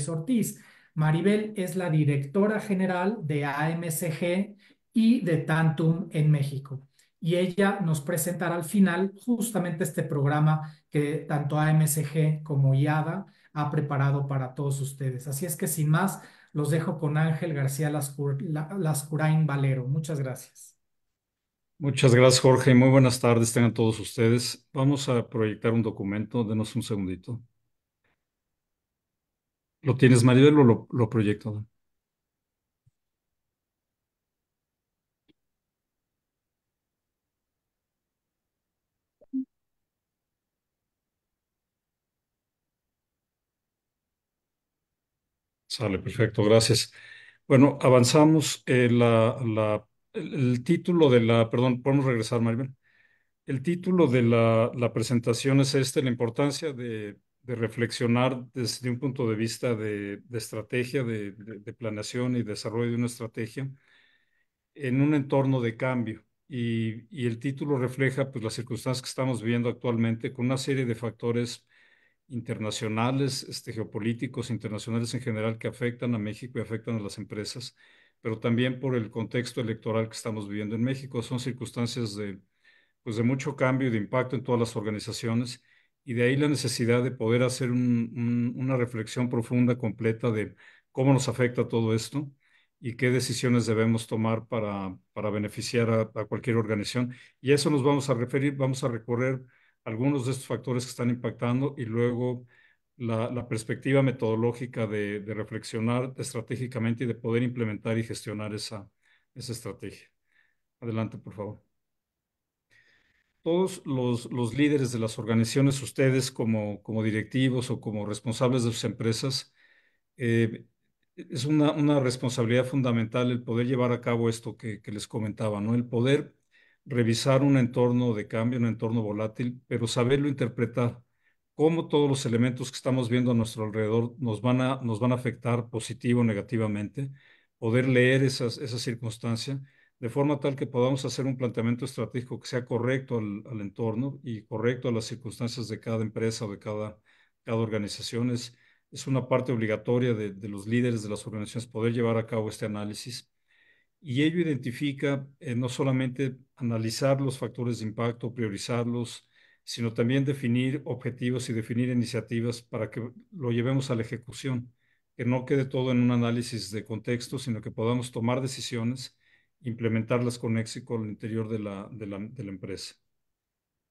Ortiz. Maribel es la directora general de AMCG y de Tantum en México. Y ella nos presentará al final justamente este programa que tanto AMCG como IADA ha preparado para todos ustedes. Así es que sin más, los dejo con Ángel García Lascurain Valero. Muchas gracias. Muchas gracias, Jorge. Muy buenas tardes, tengan todos ustedes. Vamos a proyectar un documento. Denos un segundito. ¿Lo tienes, Maribel, o lo proyecto? Sale, perfecto, gracias. Bueno, avanzamos. El título de la, perdón, podemos regresar, Maribel. El título de la presentación es la importancia de reflexionar desde un punto de vista de estrategia, de planeación y desarrollo de una estrategia en un entorno de cambio. Y el título refleja pues, las circunstancias que estamos viviendo actualmente con una serie de factores internacionales, geopolíticos, internacionales en general que afectan a México y afectan a las empresas, pero también por el contexto electoral que estamos viviendo en México. Son circunstancias pues de mucho cambio y de impacto en todas las organizaciones, y de ahí la necesidad de poder hacer una reflexión profunda, completa de cómo nos afecta todo esto y qué decisiones debemos tomar para beneficiar a cualquier organización. Y a eso nos vamos a referir, vamos a recorrer algunos de estos factores que están impactando y luego la perspectiva metodológica de reflexionar estratégicamente y de poder implementar y gestionar esa estrategia. Adelante, por favor. Todos los líderes de las organizaciones, ustedes como directivos o como responsables de sus empresas, eh, es una responsabilidad fundamental el poder llevar a cabo esto que les comentaba, ¿no? El poder revisar un entorno de cambio, un entorno volátil, pero saberlo interpretar, cómo todos los elementos que estamos viendo a nuestro alrededor nos van a afectar positivo o negativamente, poder leer esa circunstancia de forma tal que podamos hacer un planteamiento estratégico que sea correcto al entorno y correcto a las circunstancias de cada empresa o de cada organización. Es una parte obligatoria de los líderes de las organizaciones poder llevar a cabo este análisis. Y ello identifica no solamente analizar los factores de impacto, priorizarlos, sino también definir objetivos y definir iniciativas para que lo llevemos a la ejecución, que no quede todo en un análisis de contexto, sino que podamos tomar decisiones, implementarlas con éxito al interior de la empresa.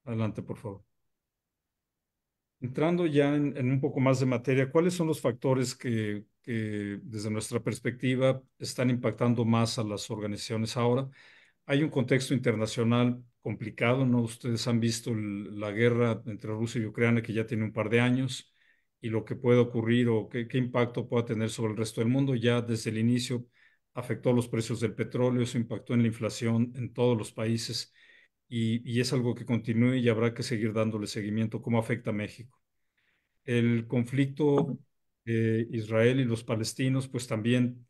Adelante, por favor. Entrando ya en un poco más de materia, ¿cuáles son los factores que desde nuestra perspectiva están impactando más a las organizaciones ahora? Hay un contexto internacional complicado, ¿no? Ustedes han visto la guerra entre Rusia y Ucrania que ya tiene un par de años y lo que puede ocurrir o qué impacto pueda tener sobre el resto del mundo. Ya desde el inicio afectó los precios del petróleo, eso impactó en la inflación en todos los países y es algo que continúe y habrá que seguir dándole seguimiento. ¿Cómo afecta a México? El conflicto Israel y los palestinos, pues también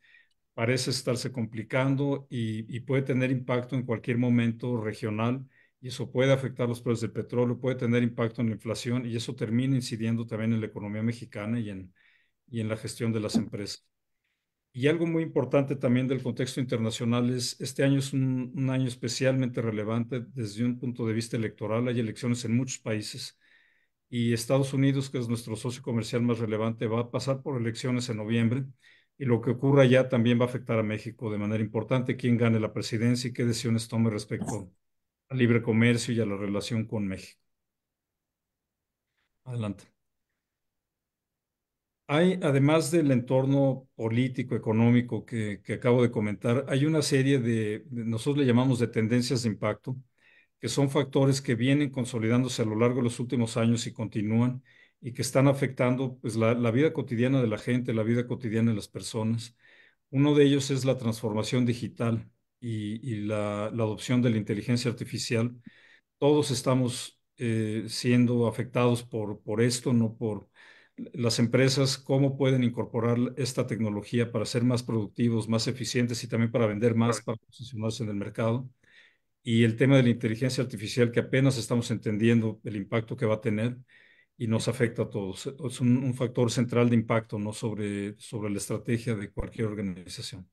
parece estarse complicando y puede tener impacto en cualquier momento regional, y eso puede afectar los precios del petróleo, puede tener impacto en la inflación y eso termina incidiendo también en la economía mexicana y en la gestión de las empresas. Y algo muy importante también del contexto internacional es, este año es un año especialmente relevante desde un punto de vista electoral. Hay elecciones en muchos países y Estados Unidos, que es nuestro socio comercial más relevante, va a pasar por elecciones en noviembre, y lo que ocurra allá también va a afectar a México de manera importante, quién gane la presidencia y qué decisiones tome respecto al libre comercio y a la relación con México. Adelante. Hay, además del entorno político, económico que acabo de comentar, hay una serie nosotros le llamamos de tendencias de impacto, que son factores que vienen consolidándose a lo largo de los últimos años y continúan y que están afectando pues, la vida cotidiana de la gente, la vida cotidiana de las personas. Uno de ellos es la transformación digital y la adopción de la inteligencia artificial. Todos estamos siendo afectados por esto, no por las empresas, cómo pueden incorporar esta tecnología para ser más productivos, más eficientes y también para vender más, para posicionarse en el mercado. Y el tema de la inteligencia artificial, que apenas estamos entendiendo el impacto que va a tener. y nos afecta a todos. Es un factor central de impacto, ¿no? Sobre la estrategia de cualquier organización.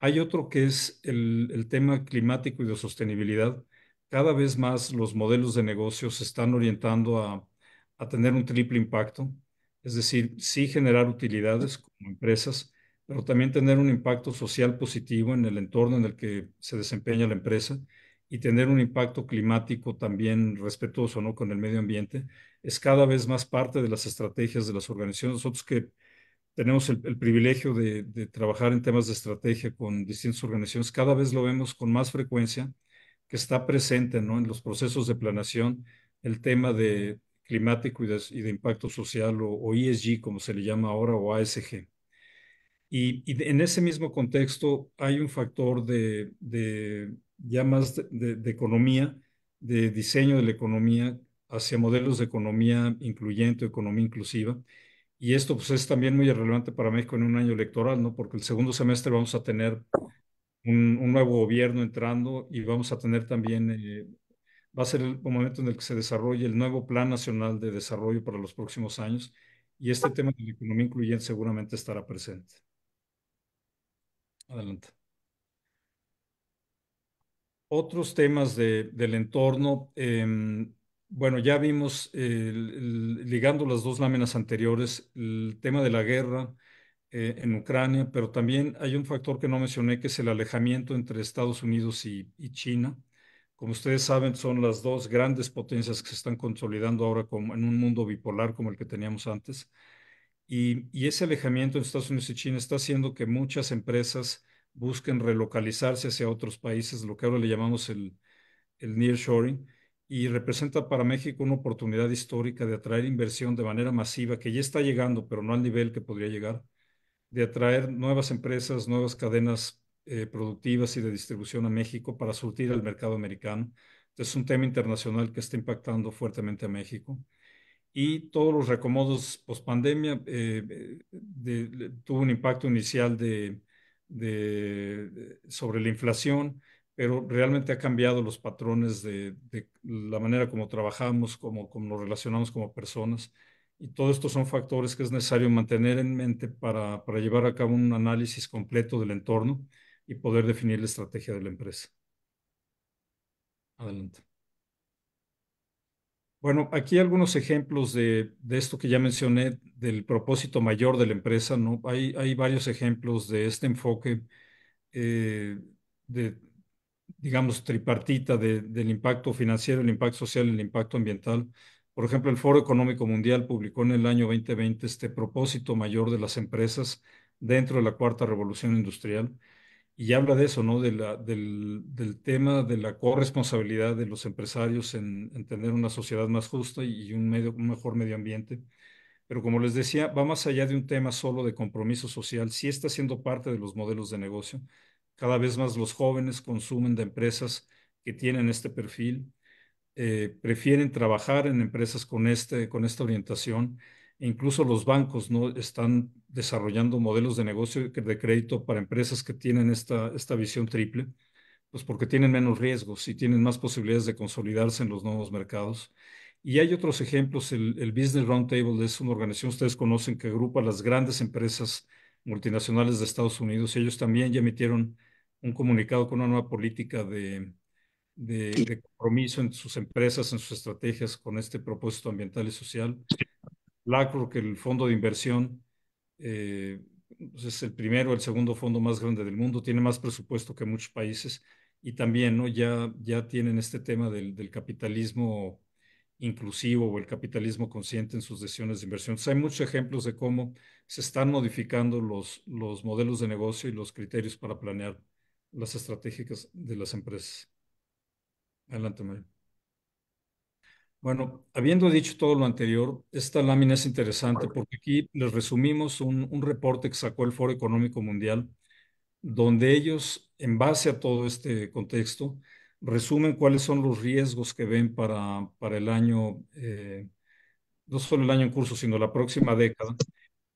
Hay otro que es el tema climático y de sostenibilidad. Cada vez más los modelos de negocio se están orientando a tener un triple impacto, es decir, sí generar utilidades como empresas, pero también tener un impacto social positivo en el entorno en el que se desempeña la empresa y tener un impacto climático también respetuoso, ¿no? Con el medio ambiente. Es cada vez más parte de las estrategias de las organizaciones. Nosotros que tenemos el privilegio de trabajar en temas de estrategia con distintas organizaciones. Cada vez lo vemos con más frecuencia que está presente, ¿no? En los procesos de planeación el tema de climático y de impacto social o ESG, como se le llama ahora, o ASG. Y en ese mismo contexto hay un factor ya más de economía, de diseño de la economía hacia modelos de economía incluyente, economía inclusiva, y esto pues, es también muy relevante para México en un año electoral, ¿no? Porque el segundo semestre vamos a tener un nuevo gobierno entrando y vamos a tener también, va a ser el momento en el que se desarrolle el nuevo Plan Nacional de Desarrollo para los próximos años y este tema de la economía incluyente seguramente estará presente. Adelante. Otros temas del entorno, bueno, ya vimos, ligando las dos láminas anteriores, el tema de la guerra en Ucrania, pero también hay un factor que no mencioné, que es el alejamiento entre Estados Unidos y China. Como ustedes saben, son las dos grandes potencias que se están consolidando ahora como en un mundo bipolar como el que teníamos antes. Y ese alejamiento entre Estados Unidos y China está haciendo que muchas empresas busquen relocalizarse hacia otros países, lo que ahora le llamamos el nearshoring, y representa para México una oportunidad histórica de atraer inversión de manera masiva, que ya está llegando, pero no al nivel que podría llegar, de atraer nuevas empresas, nuevas cadenas productivas y de distribución a México para surtir al mercado americano. Es un tema internacional que está impactando fuertemente a México y todos los reacomodos post-pandemia tuvo un impacto inicial sobre la inflación, pero realmente ha cambiado los patrones de la manera como trabajamos, como nos relacionamos como personas. Y todos estos son factores que es necesario mantener en mente para llevar a cabo un análisis completo del entorno y poder definir la estrategia de la empresa. Adelante. Bueno, aquí algunos ejemplos de esto que ya mencioné, del propósito mayor de la empresa, ¿no? Hay varios ejemplos de este enfoque eh, de, digamos, tripartita del impacto financiero, el impacto social y el impacto ambiental. Por ejemplo, el Foro Económico Mundial publicó en el año 2020 este propósito mayor de las empresas dentro de la cuarta revolución industrial y habla de eso, ¿no? Del tema de la corresponsabilidad de los empresarios en tener una sociedad más justa y un mejor medio ambiente. Pero como les decía, va más allá de un tema solo de compromiso social, sí está siendo parte de los modelos de negocio. Cada vez más los jóvenes consumen de empresas que tienen este perfil, prefieren trabajar en empresas con esta orientación. E incluso los bancos no están desarrollando modelos de negocio de crédito para empresas que tienen esta visión triple, pues porque tienen menos riesgos y tienen más posibilidades de consolidarse en los nuevos mercados. Y hay otros ejemplos. El Business Roundtable es una organización, ustedes conocen, que agrupa las grandes empresas multinacionales de Estados Unidos. Ellos también ya emitieron un comunicado con una nueva política de compromiso en sus empresas, en sus estrategias con este propósito ambiental y social. BlackRock, el fondo de inversión, eh, pues es el primero, el segundo fondo más grande del mundo, tiene más presupuesto que muchos países y también, ¿no? Ya tienen este tema del capitalismo inclusivo o el capitalismo consciente en sus decisiones de inversión. Entonces, hay muchos ejemplos de cómo se están modificando los modelos de negocio y los criterios para planear las estratégicas de las empresas. Adelante, Mario. Bueno, habiendo dicho todo lo anterior, esta lámina es interesante porque aquí les resumimos un reporte que sacó el Foro Económico Mundial, donde ellos, en base a todo este contexto, resumen cuáles son los riesgos que ven para el año, no solo el año en curso, sino la próxima década.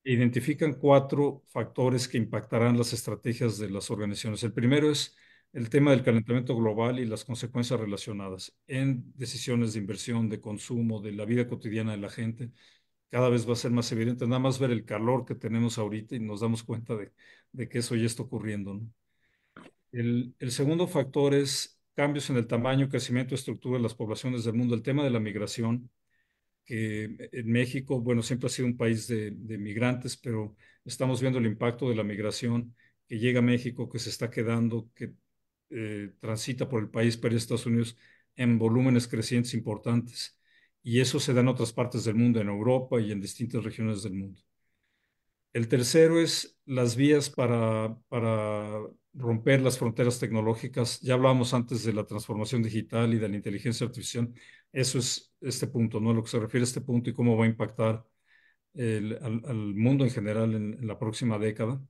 E identifican cuatro factores que impactarán las estrategias de las organizaciones. El primero es el tema del calentamiento global y las consecuencias relacionadas en decisiones de inversión, de consumo, de la vida cotidiana de la gente. Cada vez va a ser más evidente, nada más ver el calor que tenemos ahorita y nos damos cuenta de que eso ya está ocurriendo, ¿no? El segundo factor es cambios en el tamaño, crecimiento, estructura de las poblaciones del mundo. El tema de la migración, que en México, bueno, siempre ha sido un país de migrantes, pero estamos viendo el impacto de la migración que llega a México, que se está quedando, que transita por el país para ir a Estados Unidos en volúmenes crecientes importantes. Y eso se da en otras partes del mundo, en Europa y en distintas regiones del mundo. El tercero es las vías para romper las fronteras tecnológicas. Ya hablábamos antes de la transformación digital y de la inteligencia artificial. Eso es este punto, ¿no? A lo que se refiere a este punto y cómo va a impactar al mundo en general en la próxima década.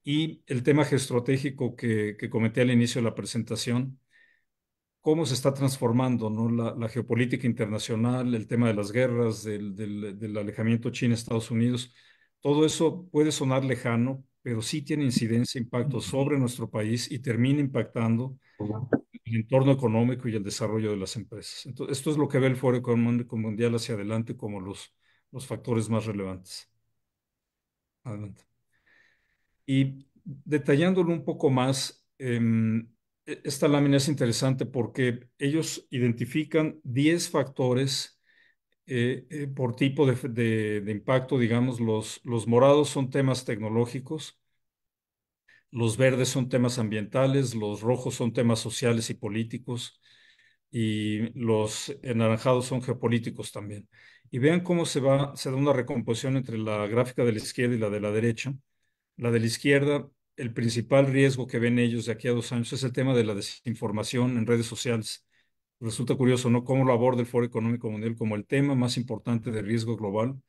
Y el tema geoestratégico que comenté al inicio de la presentación, cómo se está transformando, ¿no? La geopolítica internacional, el tema de las guerras, del alejamiento China-Estados Unidos, todo eso puede sonar lejano, pero sí tiene incidencia, impacto sobre nuestro país y termina impactando el entorno económico y el desarrollo de las empresas. Entonces, esto es lo que ve el Foro Económico Mundial hacia adelante como los factores más relevantes. Adelante. Y detallándolo un poco más, esta lámina es interesante porque ellos identifican 10 factores por tipo de impacto, digamos, los morados son temas tecnológicos, los verdes son temas ambientales, los rojos son temas sociales y políticos, y los anaranjados son geopolíticos también. Y vean cómo se da una recomposición entre la gráfica de la izquierda y la de la derecha. La de la izquierda, el principal riesgo que ven ellos de aquí a 2 años es el tema de la desinformación en redes sociales. Resulta curioso, ¿no? Cómo lo aborda el Foro Económico Mundial como el tema más importante de riesgo global,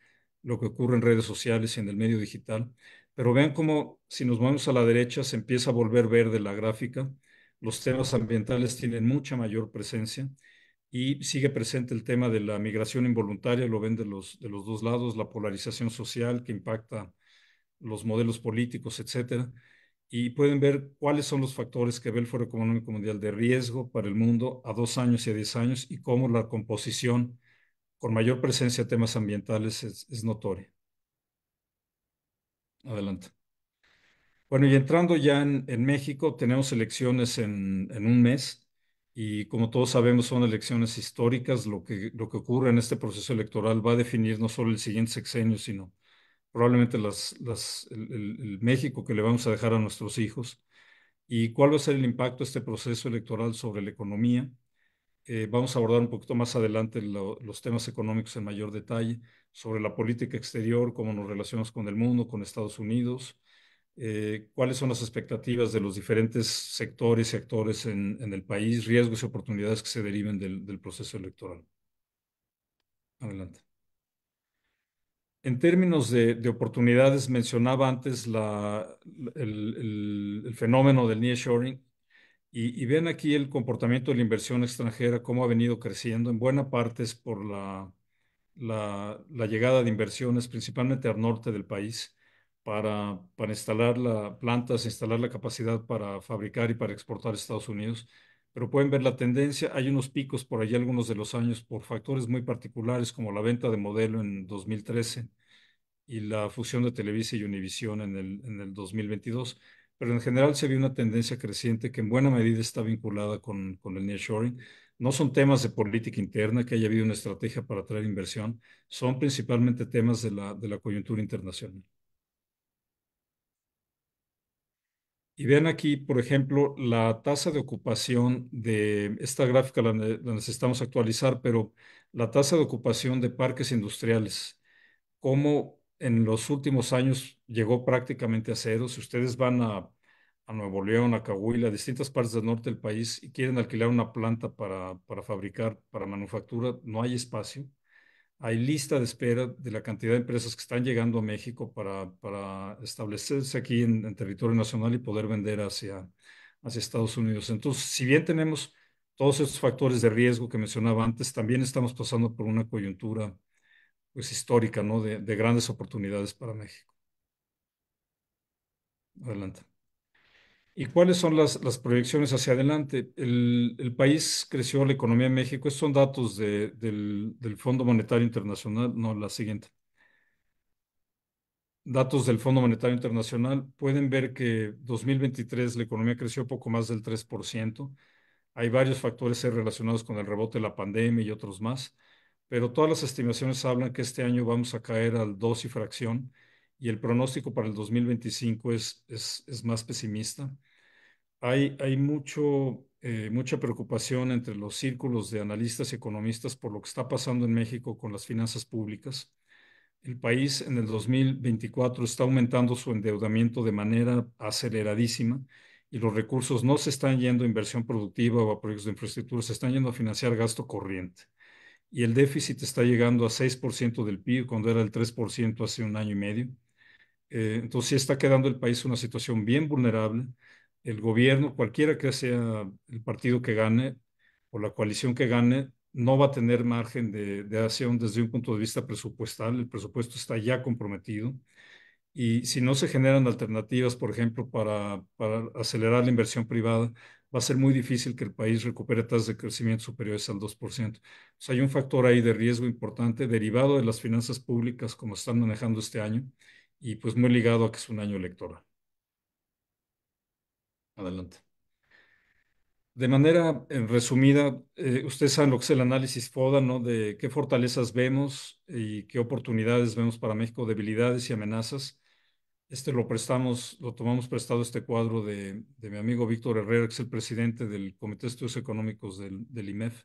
lo que ocurre en redes sociales y en el medio digital. Pero vean cómo, si nos movemos a la derecha, se empieza a volver verde la gráfica. Los temas ambientales tienen mucha mayor presencia y sigue presente el tema de la migración involuntaria, lo ven de los dos lados, la polarización social que impacta los modelos políticos, etcétera. Y pueden ver cuáles son los factores que ve el Foro Económico Mundial de riesgo para el mundo a 2 años y a 10 años y cómo la composición con mayor presencia de temas ambientales es notoria. Adelante. Bueno, y entrando ya en México, tenemos elecciones en un mes y como todos sabemos son elecciones históricas. Lo que ocurre en este proceso electoral va a definir no solo el siguiente sexenio, sino probablemente el México que le vamos a dejar a nuestros hijos. ¿Y cuál va a ser el impacto de este proceso electoral sobre la economía? Vamos a abordar un poquito más adelante los temas económicos en mayor detalle, sobre la política exterior, cómo nos relacionamos con el mundo, con Estados Unidos, cuáles son las expectativas de los diferentes sectores y actores en el país, riesgos y oportunidades que se deriven del proceso electoral. Adelante. En términos de oportunidades, mencionaba antes el fenómeno del nearshoring y ven aquí el comportamiento de la inversión extranjera, cómo ha venido creciendo. En buena parte es por la llegada de inversiones, principalmente al norte del país, para instalar plantas, instalar la capacidad para fabricar y para exportar a Estados Unidos. Pero pueden ver la tendencia. Hay unos picos por allí algunos de los años por factores muy particulares, como la venta de modelo en 2013 y la fusión de Televisa y Univisión en el 2022. Pero en general se ve una tendencia creciente que en buena medida está vinculada con el nearshoring. No son temas de política interna, que haya habido una estrategia para atraer inversión, son principalmente temas de la coyuntura internacional. Y vean aquí, por ejemplo, la tasa de ocupación de esta gráfica la necesitamos actualizar, pero la tasa de ocupación de parques industriales cómo en los últimos años llegó prácticamente a cero. Si ustedes van a Nuevo León, a Coahuila, a distintas partes del norte del país y quieren alquilar una planta para fabricar, para manufactura, no hay espacio. Hay lista de espera de la cantidad de empresas que están llegando a México para establecerse aquí en territorio nacional y poder vender hacia Estados Unidos. Entonces, si bien tenemos todos estos factores de riesgo que mencionaba antes, también estamos pasando por una coyuntura pues histórica, ¿no? De grandes oportunidades para México. Adelante. ¿Y cuáles son las proyecciones hacia adelante? El país creció, la economía de México, estos son datos del Fondo Monetario Internacional, no, la siguiente. Datos del Fondo Monetario Internacional, pueden ver que 2023 la economía creció poco más del 3%. Hay varios factores relacionados con el rebote de la pandemia y otros más, pero todas las estimaciones hablan que este año vamos a caer al 2 y fracción, y el pronóstico para el 2025 es más pesimista. Hay mucha preocupación entre los círculos de analistas y economistas por lo que está pasando en México con las finanzas públicas. El país en el 2024 está aumentando su endeudamiento de manera aceleradísima, y los recursos no se están yendo a inversión productiva o a proyectos de infraestructura, se están yendo a financiar gasto corriente. Y el déficit está llegando a 6% del PIB cuando era el 3% hace un año y medio. Entonces sí está quedando el país en una situación bien vulnerable. El gobierno, cualquiera que sea el partido que gane o la coalición que gane, no va a tener margen de acción desde un punto de vista presupuestal. El presupuesto está ya comprometido. Y si no se generan alternativas, por ejemplo, para acelerar la inversión privada, va a ser muy difícil que el país recupere tasas de crecimiento superiores al 2%. O sea, hay un factor ahí de riesgo importante derivado de las finanzas públicas como están manejando este año, y pues muy ligado a que es un año electoral. Adelante. De manera resumida, ustedes saben lo que es el análisis FODA, ¿no? De qué fortalezas vemos y qué oportunidades vemos para México, debilidades y amenazas. Lo tomamos prestado este cuadro de mi amigo Víctor Herrera, que es el presidente del Comité de Estudios Económicos del IMEF.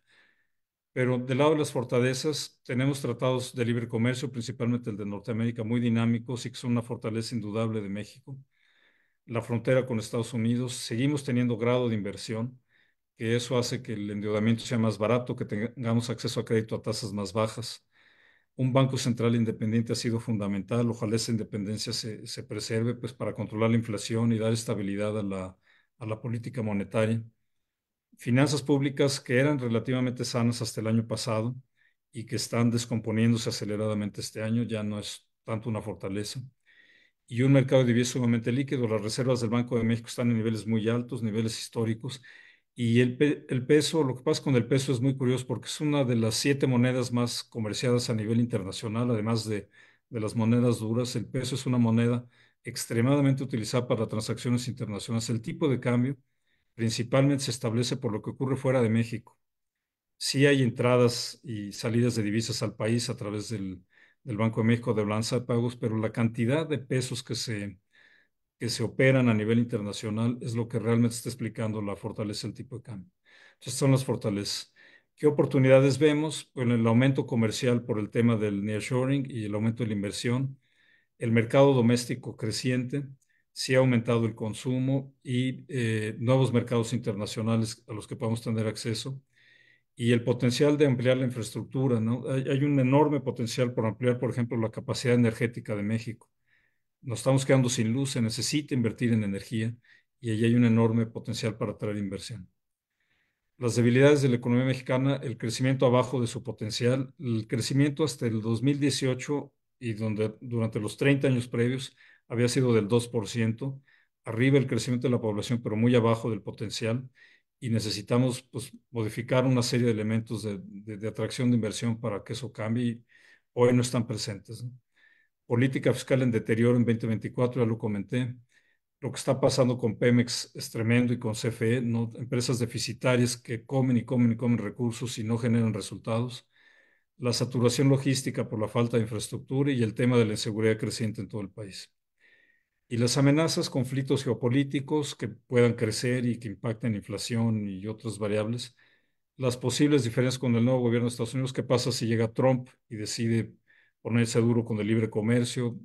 Pero del lado de las fortalezas, tenemos tratados de libre comercio, principalmente el de Norteamérica, muy dinámicos y que son una fortaleza indudable de México. La frontera con Estados Unidos, seguimos teniendo grado de inversión, que eso hace que el endeudamiento sea más barato, que tengamos acceso a crédito a tasas más bajas. Un banco central independiente ha sido fundamental. Ojalá esa independencia se preserve, pues, para controlar la inflación y dar estabilidad a la política monetaria. Finanzas públicas que eran relativamente sanas hasta el año pasado y que están descomponiéndose aceleradamente este año, ya no es tanto una fortaleza. Y un mercado de divisas sumamente líquido. Las reservas del Banco de México están en niveles muy altos, niveles históricos. Y el peso, lo que pasa con el peso es muy curioso porque es una de las 7 monedas más comerciadas a nivel internacional, además de las monedas duras. El peso es una moneda extremadamente utilizada para transacciones internacionales. El tipo de cambio principalmente se establece por lo que ocurre fuera de México. Sí hay entradas y salidas de divisas al país a través del Banco de México de balanza de pagos, pero la cantidad de pesos que se operan a nivel internacional es lo que realmente está explicando la fortaleza del tipo de cambio. Entonces son las fortalezas. ¿Qué oportunidades vemos? Bueno, el aumento comercial por el tema del nearshoring y el aumento de la inversión, el mercado doméstico creciente, sí ha aumentado el consumo y nuevos mercados internacionales a los que podemos tener acceso, y el potencial de ampliar la infraestructura, ¿no? Hay un enorme potencial por ampliar, por ejemplo, la capacidad energética de México. Nos estamos quedando sin luz, se necesita invertir en energía y allí hay un enorme potencial para atraer inversión. Las debilidades de la economía mexicana, el crecimiento abajo de su potencial, el crecimiento hasta el 2018 y durante los 30 años previos había sido del 2%, arriba el crecimiento de la población, pero muy abajo del potencial, y necesitamos, pues, modificar una serie de elementos de atracción de inversión para que eso cambie, y hoy no están presentes, ¿no? Política fiscal en deterioro en 2024, ya lo comenté. Lo que está pasando con Pemex es tremendo, y con CFE, ¿no? Empresas deficitarias que comen y comen y comen recursos y no generan resultados. La saturación logística por la falta de infraestructura y el tema de la inseguridad creciente en todo el país. Y las amenazas, conflictos geopolíticos que puedan crecer y que impacten inflación y otras variables. Las posibles diferencias con el nuevo gobierno de Estados Unidos. ¿Qué pasa si llega Trump y decide ponerse duro con el libre comercio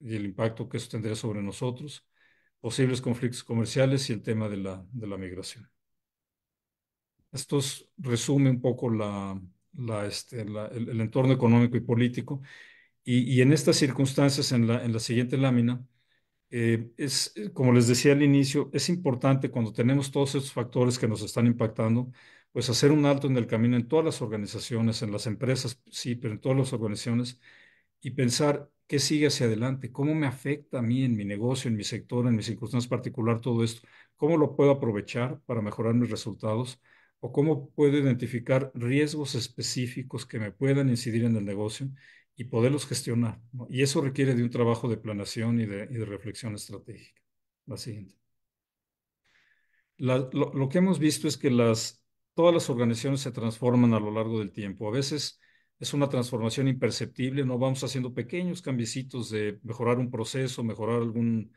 y el impacto que eso tendría sobre nosotros? Posibles conflictos comerciales y el tema de la migración. Esto resume un poco el entorno económico y político. Y en estas circunstancias, en la siguiente lámina, como les decía al inicio, es importante, cuando tenemos todos estos factores que nos están impactando, pues hacer un alto en el camino en todas las organizaciones, en las empresas, sí, pero en todas las organizaciones, y pensar qué sigue hacia adelante, cómo me afecta a mí en mi negocio, en mi sector, en mis circunstancias particular todo esto, cómo lo puedo aprovechar para mejorar mis resultados o cómo puedo identificar riesgos específicos que me puedan incidir en el negocio y poderlos gestionar, ¿no? Y eso requiere de un trabajo de planeación y de reflexión estratégica. La siguiente. Lo que hemos visto es que todas las organizaciones se transforman a lo largo del tiempo. A veces es una transformación imperceptible, no vamos haciendo pequeños cambiecitos de mejorar un proceso, mejorar algún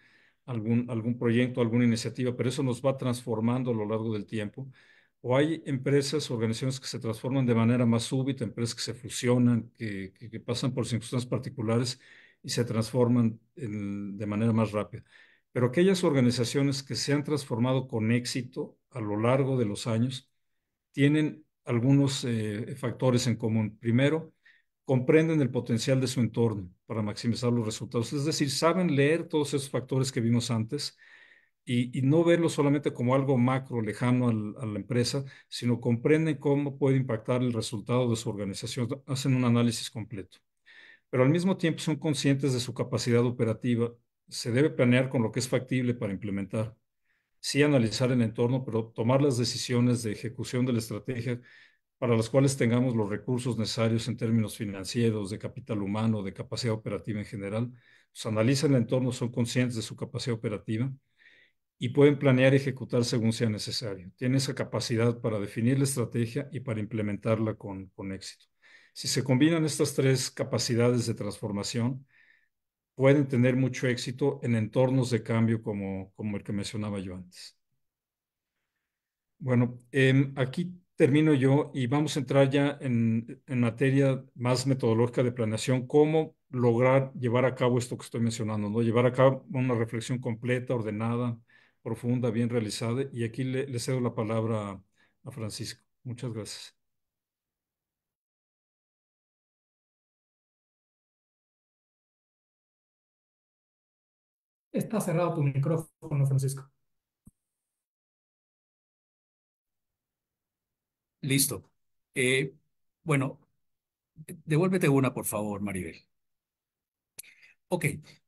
proyecto, alguna iniciativa, pero eso nos va transformando a lo largo del tiempo. O hay empresas, organizaciones que se transforman de manera más súbita, empresas que se fusionan, que pasan por circunstancias particulares y se transforman de manera más rápida. Pero aquellas organizaciones que se han transformado con éxito a lo largo de los años tienen algunos factores en común. Primero, comprenden el potencial de su entorno para maximizar los resultados. Es decir, saben leer todos esos factores que vimos antes y no verlo solamente como algo macro, lejano a la empresa, sino comprenden cómo puede impactar el resultado de su organización. Hacen un análisis completo, pero al mismo tiempo son conscientes de su capacidad operativa. Se debe planear con lo que es factible para implementar. Sí analizar el entorno, pero tomar las decisiones de ejecución de la estrategia para las cuales tengamos los recursos necesarios en términos financieros, de capital humano, de capacidad operativa en general. Pues analizan el entorno, son conscientes de su capacidad operativa y pueden planear y ejecutar según sea necesario. Tienen esa capacidad para definir la estrategia y para implementarla con éxito. Si se combinan estas tres capacidades de transformación, pueden tener mucho éxito en entornos de cambio como el que mencionaba yo antes. Bueno, aquí termino yo y vamos a entrar ya en materia más metodológica de planeación, cómo lograr llevar a cabo esto que estoy mencionando, ¿no? Llevar a cabo una reflexión completa, ordenada, profunda, bien realizada. Y aquí le cedo la palabra a Francisco. Muchas gracias. Está cerrado tu micrófono, Francisco. Listo. Eh, bueno, devuélvete una, por favor, Maribel. Ok.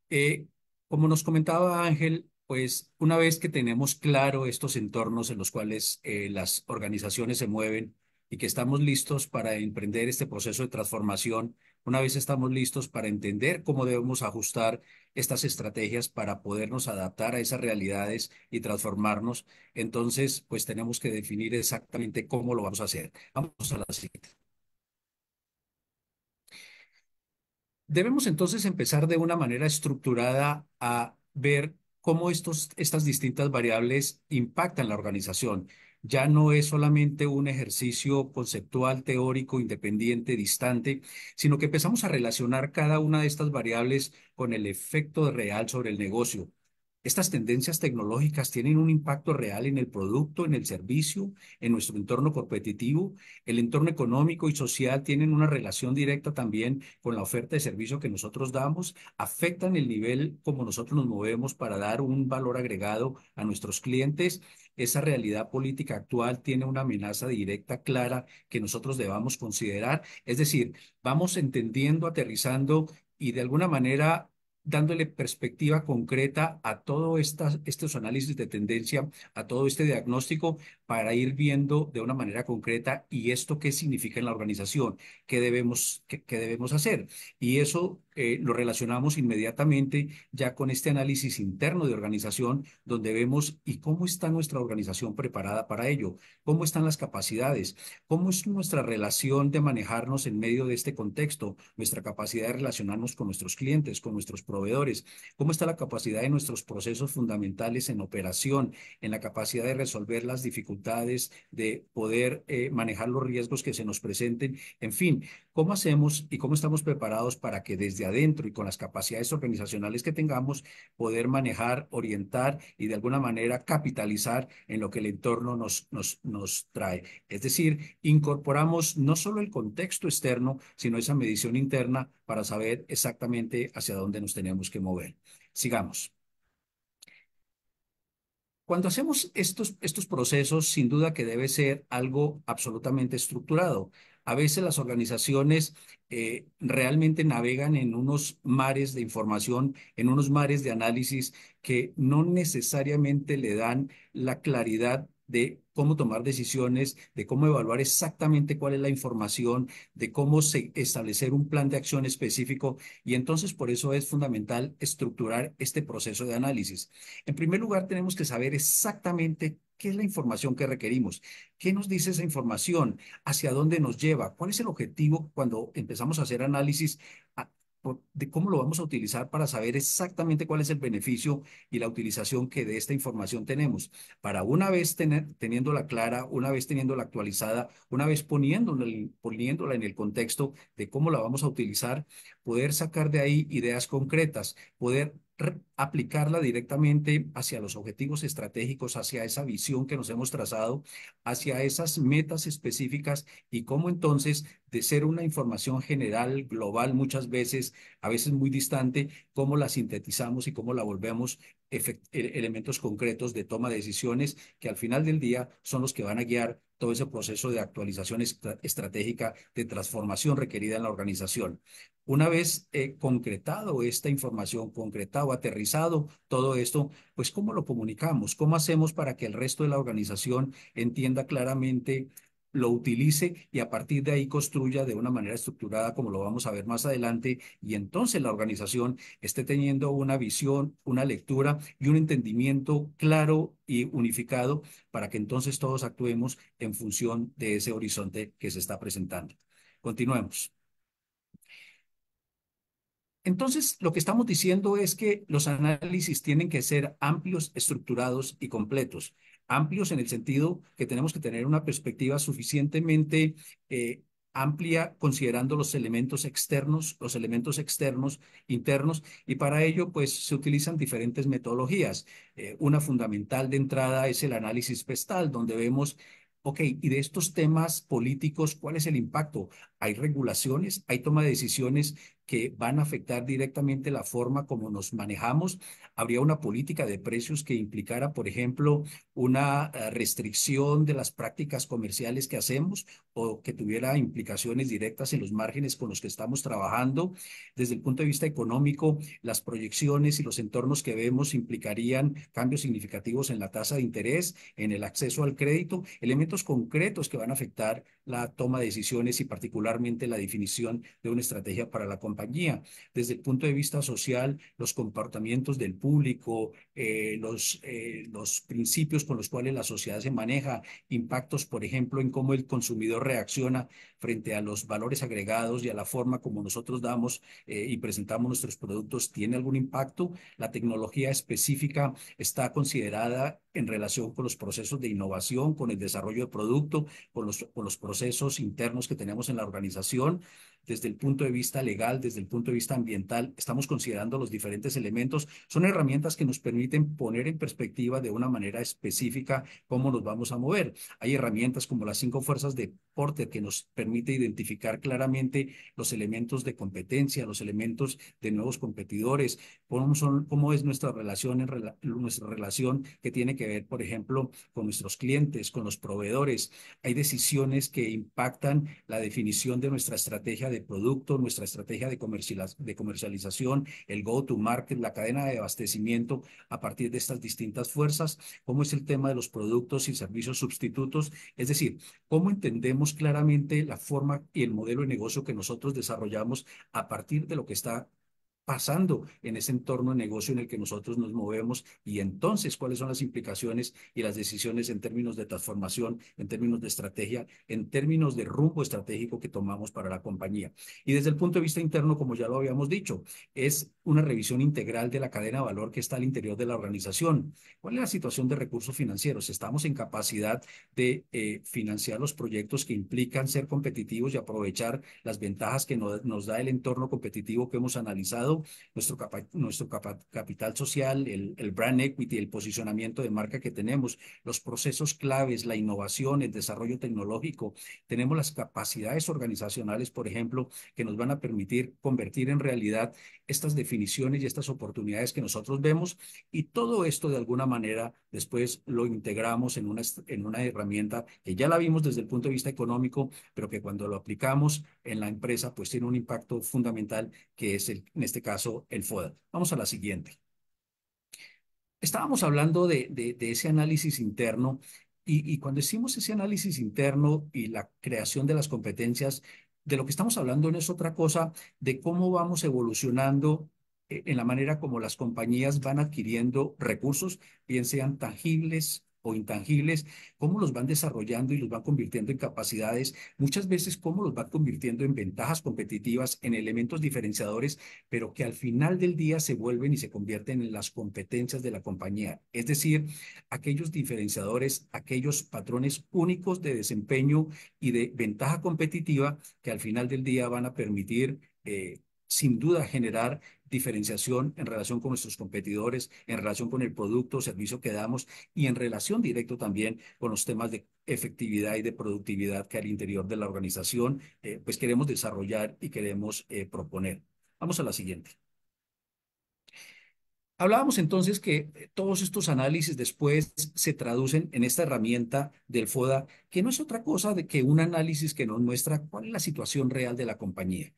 eh, Como nos comentaba Ángel, pues una vez que tenemos claro estos entornos en los cuales las organizaciones se mueven y que estamos listos para emprender este proceso de transformación, una vez estamos listos para entender cómo debemos ajustar estas estrategias para podernos adaptar a esas realidades y transformarnos, entonces pues tenemos que definir exactamente cómo lo vamos a hacer. Vamos a la siguiente. Debemos entonces empezar de una manera estructurada a ver cómo estas distintas variables impactan la organización. Ya no es solamente un ejercicio conceptual, teórico, independiente, distante, sino que empezamos a relacionar cada una de estas variables con el efecto real sobre el negocio. Estas tendencias tecnológicas tienen un impacto real en el producto, en el servicio, en nuestro entorno competitivo. El entorno económico y social tienen una relación directa también con la oferta de servicio que nosotros damos, afectan el nivel como nosotros nos movemos para dar un valor agregado a nuestros clientes. Esa realidad política actual tiene una amenaza directa, clara, que nosotros debamos considerar. Es decir, vamos entendiendo, aterrizando y de alguna manera dándole perspectiva concreta a todos estos análisis de tendencia, a todo este diagnóstico, para ir viendo de una manera concreta y esto qué significa en la organización, qué debemos hacer. Y eso lo relacionamos inmediatamente ya con este análisis interno de organización, donde vemos y cómo está nuestra organización preparada para ello, cómo están las capacidades, cómo es nuestra relación de manejarnos en medio de este contexto, nuestra capacidad de relacionarnos con nuestros clientes, con nuestros proveedores, cómo está la capacidad de nuestros procesos fundamentales en operación, en la capacidad de resolver las dificultades, de poder manejar los riesgos que se nos presenten, en fin, cómo hacemos y cómo estamos preparados para que desde adentro y con las capacidades organizacionales que tengamos, poder manejar, orientar y de alguna manera capitalizar en lo que el entorno nos trae. Es decir, incorporamos no solo el contexto externo, sino esa medición interna para saber exactamente hacia dónde nos tenemos que mover. Sigamos. Cuando hacemos estos procesos, sin duda que debe ser algo absolutamente estructurado. A veces las organizaciones realmente navegan en unos mares de información, en unos mares de análisis que no necesariamente le dan la claridad de cómo tomar decisiones, de cómo evaluar exactamente cuál es la información, de cómo establecer un plan de acción específico. Y entonces por eso es fundamental estructurar este proceso de análisis. En primer lugar, tenemos que saber exactamente qué es la información que requerimos, qué nos dice esa información, hacia dónde nos lleva, cuál es el objetivo cuando empezamos a hacer análisis de cómo lo vamos a utilizar para saber exactamente cuál es el beneficio y la utilización que de esta información tenemos. Para una vez teniéndola clara, una vez teniéndola actualizada, una vez poniéndola en el contexto de cómo la vamos a utilizar, poder sacar de ahí ideas concretas, poder aplicarla directamente hacia los objetivos estratégicos, hacia esa visión que nos hemos trazado, hacia esas metas específicas y cómo entonces de ser una información general, global, muchas veces, a veces muy distante, cómo la sintetizamos y cómo la volvemos elementos concretos de toma de decisiones que al final del día son los que van a guiar todo ese proceso de actualización estratégica, de transformación requerida en la organización. Una vez concretado esta información, concretado, aterrizado todo esto, pues ¿cómo lo comunicamos? ¿Cómo hacemos para que el resto de la organización entienda claramente, lo utilice y a partir de ahí construya de una manera estructurada, como lo vamos a ver más adelante, y entonces la organización esté teniendo una visión, una lectura y un entendimiento claro y unificado para que entonces todos actuemos en función de ese horizonte que se está presentando? Continuemos. Entonces, lo que estamos diciendo es que los análisis tienen que ser amplios, estructurados y completos. Amplios en el sentido que tenemos que tener una perspectiva suficientemente eh, amplia, considerando los elementos externos, internos, y para ello, pues, se utilizan diferentes metodologías. Una fundamental de entrada es el análisis PESTAL, donde vemos, ok, y de estos temas políticos, ¿cuál es el impacto? ¿Hay regulaciones? ¿Hay toma de decisiones que van a afectar directamente la forma como nos manejamos? ¿Habría una política de precios que implicara, por ejemplo, una restricción de las prácticas comerciales que hacemos o que tuviera implicaciones directas en los márgenes con los que estamos trabajando? Desde el punto de vista económico, las proyecciones y los entornos que vemos implicarían cambios significativos en la tasa de interés, en el acceso al crédito, elementos concretos que van a afectar la toma de decisiones y particularmente la definición de una estrategia para la compañía. Desde el punto de vista social, los comportamientos del público, los principios con los cuales la sociedad se maneja, impactos, por ejemplo, en cómo el consumidor reacciona frente a los valores agregados y a la forma como nosotros damos y presentamos nuestros productos, ¿tiene algún impacto? La tecnología específica está considerada en relación con los procesos de innovación, con el desarrollo de producto, con los procesos internos que tenemos en la organización. Desde el punto de vista legal, desde el punto de vista ambiental, estamos considerando los diferentes elementos. Son herramientas que nos permiten poner en perspectiva de una manera específica cómo nos vamos a mover. Hay herramientas como las 5 fuerzas de Porter que nos permite identificar claramente los elementos de competencia, los elementos de nuevos competidores, cómo es nuestra relación que tiene que ver, por ejemplo, con nuestros clientes, con los proveedores. Hay decisiones que impactan la definición de nuestra estrategia de producto, nuestra estrategia de comercialización, el go-to-market, la cadena de abastecimiento a partir de estas distintas fuerzas, cómo es el tema de los productos y servicios sustitutos, es decir, cómo entendemos claramente la forma y el modelo de negocio que nosotros desarrollamos a partir de lo que está pasando en ese entorno de negocio en el que nosotros nos movemos y entonces cuáles son las implicaciones y las decisiones en términos de transformación, en términos de estrategia, en términos de rumbo estratégico que tomamos para la compañía. Y desde el punto de vista interno, como ya lo habíamos dicho, es una revisión integral de la cadena de valor que está al interior de la organización. ¿Cuál es la situación de recursos financieros? ¿Estamos en capacidad de financiar los proyectos que implican ser competitivos y aprovechar las ventajas que nos da el entorno competitivo que hemos analizado? caso, capital social, el brand equity, el posicionamiento de marca que tenemos, los procesos claves, la innovación, el desarrollo tecnológico. Tenemos las capacidades organizacionales, por ejemplo, que nos van a permitir convertir en realidad estas definiciones y estas oportunidades que nosotros vemos, y todo esto de alguna manera después lo integramos en una herramienta que ya la vimos desde el punto de vista económico, pero que cuando lo aplicamos en la empresa pues tiene un impacto fundamental, que es en este caso el FODA. Vamos a la siguiente. Estábamos hablando de ese análisis interno, y cuando decimos ese análisis interno y la creación de las competencias, de lo que estamos hablando no es otra cosa de cómo vamos evolucionando en la manera como las compañías van adquiriendo recursos, bien sean tangibles o intangibles, cómo los van desarrollando y los van convirtiendo en capacidades, muchas veces cómo los van convirtiendo en ventajas competitivas, en elementos diferenciadores, pero que al final del día se vuelven y se convierten en las competencias de la compañía. Es decir, aquellos diferenciadores, aquellos patrones únicos de desempeño y de ventaja competitiva que al final del día van a permitir, sin duda, generar diferenciación en relación con nuestros competidores, en relación con el producto o servicio que damos, y en relación directo también con los temas de efectividad y de productividad que al interior de la organización pues queremos desarrollar y queremos proponer. Vamos a la siguiente. Hablábamos entonces que todos estos análisis después se traducen en esta herramienta del FODA, que no es otra cosa de que un análisis que nos muestra cuál es la situación real de la compañía.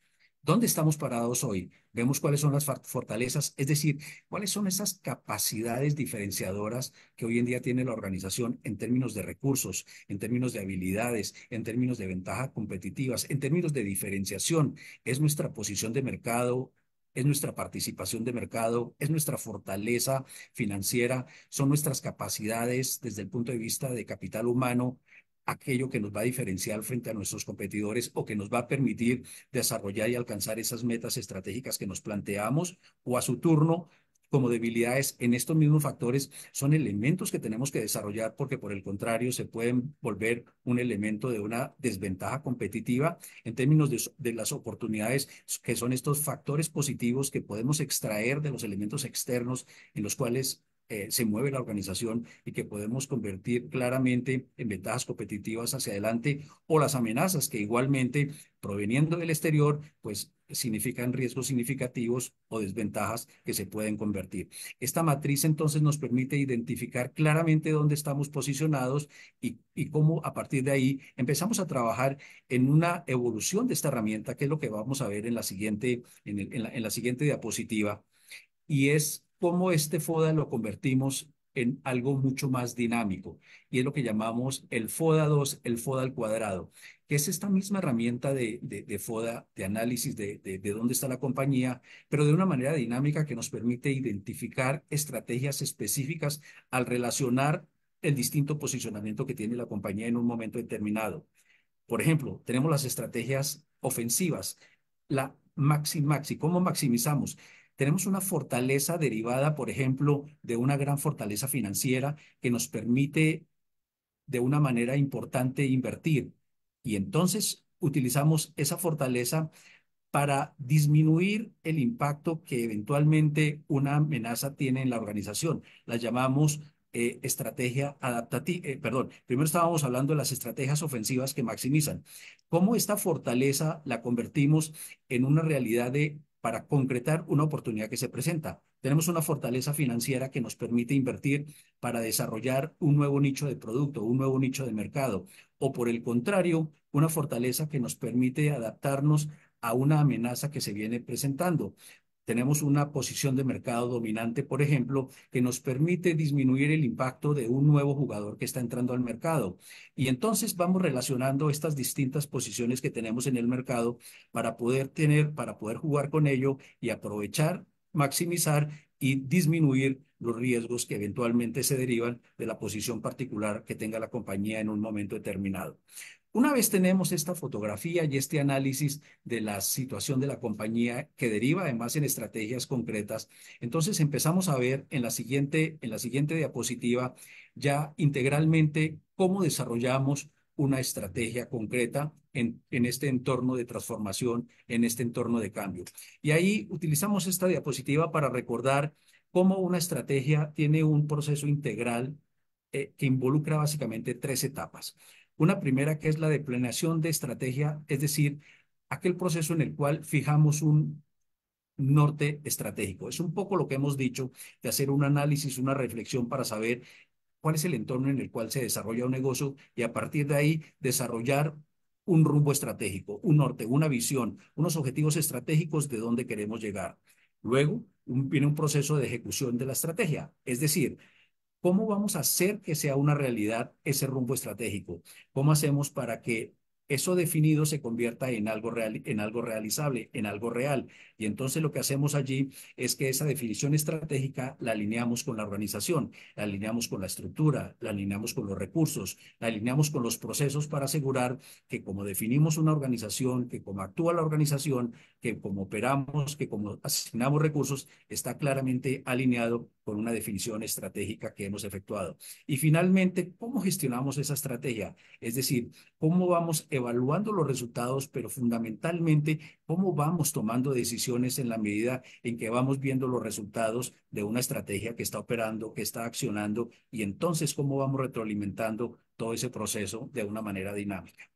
¿Dónde estamos parados hoy? Vemos cuáles son las fortalezas, es decir, cuáles son esas capacidades diferenciadoras que hoy en día tiene la organización en términos de recursos, en términos de habilidades, en términos de ventajas competitivas, en términos de diferenciación. Es nuestra posición de mercado, es nuestra participación de mercado, es nuestra fortaleza financiera, son nuestras capacidades desde el punto de vista de capital humano, aquello que nos va a diferenciar frente a nuestros competidores o que nos va a permitir desarrollar y alcanzar esas metas estratégicas que nos planteamos, o a su turno, como debilidades en estos mismos factores, son elementos que tenemos que desarrollar, porque por el contrario se pueden volver un elemento de una desventaja competitiva en términos de las oportunidades, que son estos factores positivos que podemos extraer de los elementos externos en los cuales se mueve la organización, y que podemos convertir claramente en ventajas competitivas hacia adelante, o las amenazas que igualmente, proveniendo del exterior, pues significan riesgos significativos o desventajas que se pueden convertir. Esta matriz entonces nos permite identificar claramente dónde estamos posicionados, y cómo a partir de ahí empezamos a trabajar en una evolución de esta herramienta, que es lo que vamos a ver en la siguiente, en la siguiente diapositiva, y es cómo este FODA lo convertimos en algo mucho más dinámico, y es lo que llamamos el FODA 2, el FODA al cuadrado, que es esta misma herramienta de FODA, de análisis de dónde está la compañía, pero de una manera dinámica que nos permite identificar estrategias específicas al relacionar el distinto posicionamiento que tiene la compañía en un momento determinado. Por ejemplo, tenemos las estrategias ofensivas, la maxi. ¿Cómo maximizamos? Tenemos una fortaleza derivada, por ejemplo, de una gran fortaleza financiera que nos permite de una manera importante invertir. Y entonces utilizamos esa fortaleza para disminuir el impacto que eventualmente una amenaza tiene en la organización. La llamamos estrategia adaptativa. Perdón, primero estábamos hablando de las estrategias ofensivas que maximizan. ¿Cómo esta fortaleza la convertimos en una realidad para concretar una oportunidad que se presenta? Tenemos una fortaleza financiera que nos permite invertir para desarrollar un nuevo nicho de producto, un nuevo nicho de mercado, o por el contrario, una fortaleza que nos permite adaptarnos a una amenaza que se viene presentando. Tenemos una posición de mercado dominante, por ejemplo, que nos permite disminuir el impacto de un nuevo jugador que está entrando al mercado. Y entonces vamos relacionando estas distintas posiciones que tenemos en el mercado para poder jugar con ello y aprovechar, maximizar y disminuir los riesgos que eventualmente se derivan de la posición particular que tenga la compañía en un momento determinado. Una vez tenemos esta fotografía y este análisis de la situación de la compañía, que deriva además en estrategias concretas, entonces empezamos a ver en la siguiente diapositiva ya integralmente cómo desarrollamos una estrategia concreta en este entorno de transformación, en este entorno de cambio. Y ahí utilizamos esta diapositiva para recordar cómo una estrategia tiene un proceso integral que involucra básicamente tres etapas. Una primera que es la de planeación de estrategia, es decir, aquel proceso en el cual fijamos un norte estratégico. Es un poco lo que hemos dicho de hacer un análisis, una reflexión para saber cuál es el entorno en el cual se desarrolla un negocio y a partir de ahí desarrollar un rumbo estratégico, un norte, una visión, unos objetivos estratégicos de dónde queremos llegar. Luego viene un proceso de ejecución de la estrategia, es decir, ¿cómo vamos a hacer que sea una realidad ese rumbo estratégico? ¿Cómo hacemos para que eso definido se convierta en algo real, en algo realizable, en algo real? Y entonces lo que hacemos allí es que esa definición estratégica la alineamos con la organización, la alineamos con la estructura, la alineamos con los recursos, la alineamos con los procesos para asegurar que como definimos una organización, que como actúa la organización, que como operamos, que como asignamos recursos, está claramente alineado con una definición estratégica que hemos efectuado. Y finalmente, ¿cómo gestionamos esa estrategia? Es decir, cómo vamos evaluando los resultados, pero fundamentalmente, cómo vamos tomando decisiones en la medida en que vamos viendo los resultados de una estrategia que está operando, que está accionando, y entonces cómo vamos retroalimentando todo ese proceso de una manera dinámica.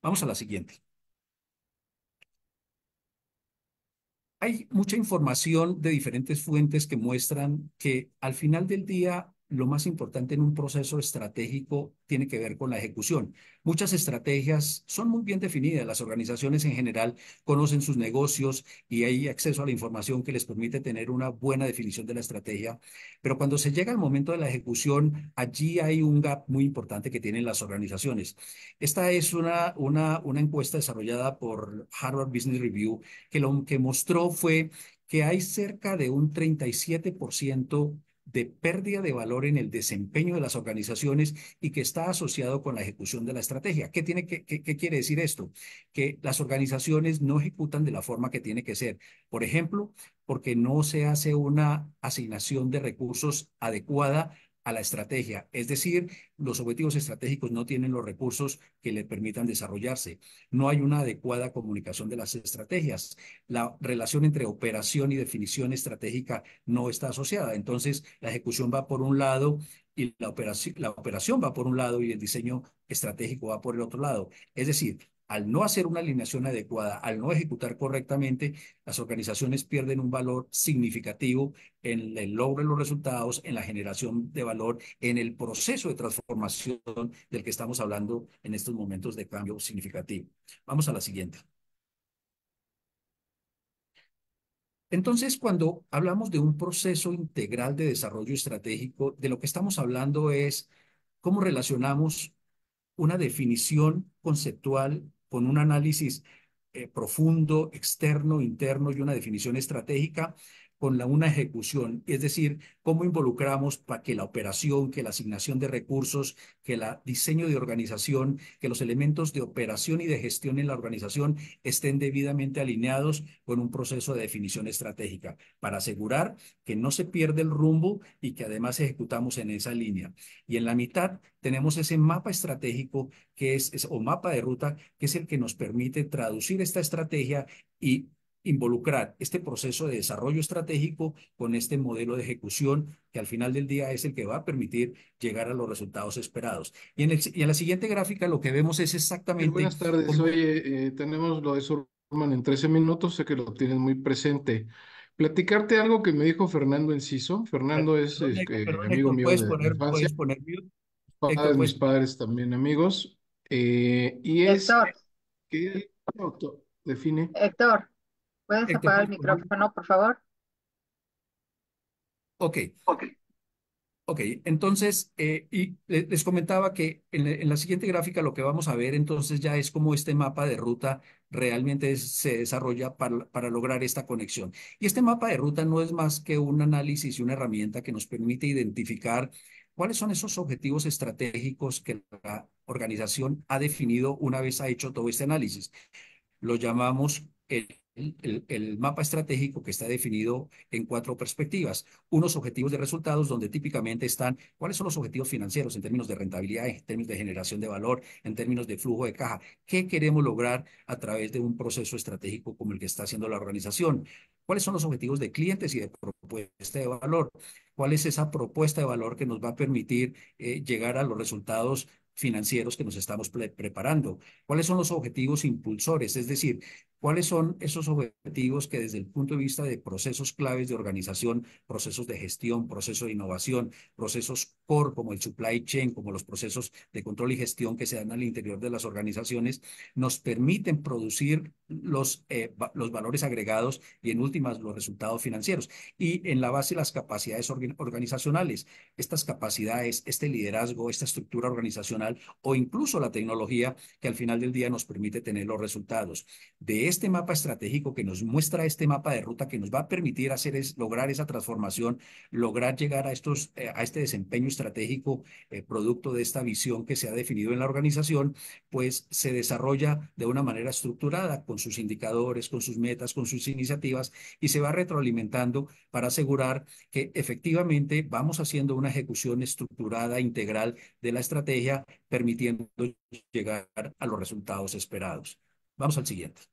Vamos a la siguiente. Hay mucha información de diferentes fuentes que muestran que al final del día lo más importante en un proceso estratégico tiene que ver con la ejecución. Muchas estrategias son muy bien definidas. Las organizaciones en general conocen sus negocios y hay acceso a la información que les permite tener una buena definición de la estrategia. Pero cuando se llega al momento de la ejecución, allí hay un gap muy importante que tienen las organizaciones. Esta es una encuesta desarrollada por Harvard Business Review que lo que mostró fue que hay cerca de un 37% de pérdida de valor en el desempeño de las organizaciones y que está asociado con la ejecución de la estrategia. ¿Qué quiere decir esto? Que las organizaciones no ejecutan de la forma que tiene que ser. Por ejemplo, porque no se hace una asignación de recursos adecuada a la estrategia. Es decir, los objetivos estratégicos no tienen los recursos que le permitan desarrollarse. No hay una adecuada comunicación de las estrategias. La relación entre operación y definición estratégica no está asociada. Entonces, la ejecución va por un lado y la operación va por un lado y el diseño estratégico va por el otro lado. Es decir, al no hacer una alineación adecuada, al no ejecutar correctamente, las organizaciones pierden un valor significativo en el logro de los resultados, en la generación de valor, en el proceso de transformación del que estamos hablando en estos momentos de cambio significativo. Vamos a la siguiente. Entonces, cuando hablamos de un proceso integral de desarrollo estratégico, de lo que estamos hablando es cómo relacionamos una definición conceptual con un análisis profundo, externo, interno y una definición estratégica con una ejecución, es decir, cómo involucramos para que la operación, que la asignación de recursos, que el diseño de organización, que los elementos de operación y de gestión en la organización estén debidamente alineados con un proceso de definición estratégica para asegurar que no se pierde el rumbo y que además ejecutamos en esa línea. Y en la mitad tenemos ese mapa estratégico o mapa de ruta, que es el que nos permite traducir esta estrategia y involucrar este proceso de desarrollo estratégico con este modelo de ejecución que al final del día es el que va a permitir llegar a los resultados esperados. Y en la siguiente gráfica lo que vemos es exactamente Buenas tardes. cómo... Oye, tenemos lo de Surman en 13 minutos, sé que lo tienes muy presente. Platicarte algo que me dijo Fernando Enciso. Fernando es Perdón, amigo Héctor, mío de la infancia, puedes poner mute. Héctor, padres, mis puedes... padres también amigos. Y es Héctor, que el auto define. Héctor, ¿puedes Héctor, apagar el puedes poner... micrófono, por favor? Ok. Ok, entonces, les comentaba que en la siguiente gráfica lo que vamos a ver entonces ya es cómo este mapa de ruta realmente se desarrolla para lograr esta conexión. Y este mapa de ruta no es más que un análisis y una herramienta que nos permite identificar cuáles son esos objetivos estratégicos que la organización ha definido una vez ha hecho todo este análisis. Lo llamamos el el mapa estratégico que está definido en cuatro perspectivas. Unos objetivos de resultados donde típicamente están cuáles son los objetivos financieros en términos de rentabilidad, en términos de generación de valor, en términos de flujo de caja. ¿Qué queremos lograr a través de un proceso estratégico como el que está haciendo la organización? ¿Cuáles son los objetivos de clientes y de propuesta de valor? ¿Cuál es esa propuesta de valor que nos va a permitir llegar a los resultados financieros que nos estamos preparando? ¿Cuáles son los objetivos impulsores? Es decir, ¿cuáles son esos objetivos que desde el punto de vista de procesos claves de organización, procesos de gestión, procesos de innovación, procesos core como el supply chain, como los procesos de control y gestión que se dan al interior de las organizaciones, nos permiten producir los valores agregados y en últimas los resultados financieros? Y en la base las capacidades organizacionales, estas capacidades, este liderazgo, esta estructura organizacional o incluso la tecnología que al final del día nos permite tener los resultados de este mapa estratégico que nos muestra este mapa de ruta que nos va a permitir lograr esa transformación, lograr llegar a este desempeño estratégico producto de esta visión que se ha definido en la organización, pues se desarrolla de una manera estructurada con sus indicadores, con sus metas, con sus iniciativas y se va retroalimentando para asegurar que efectivamente vamos haciendo una ejecución estructurada, integral de la estrategia, permitiendo llegar a los resultados esperados. Vamos al siguiente.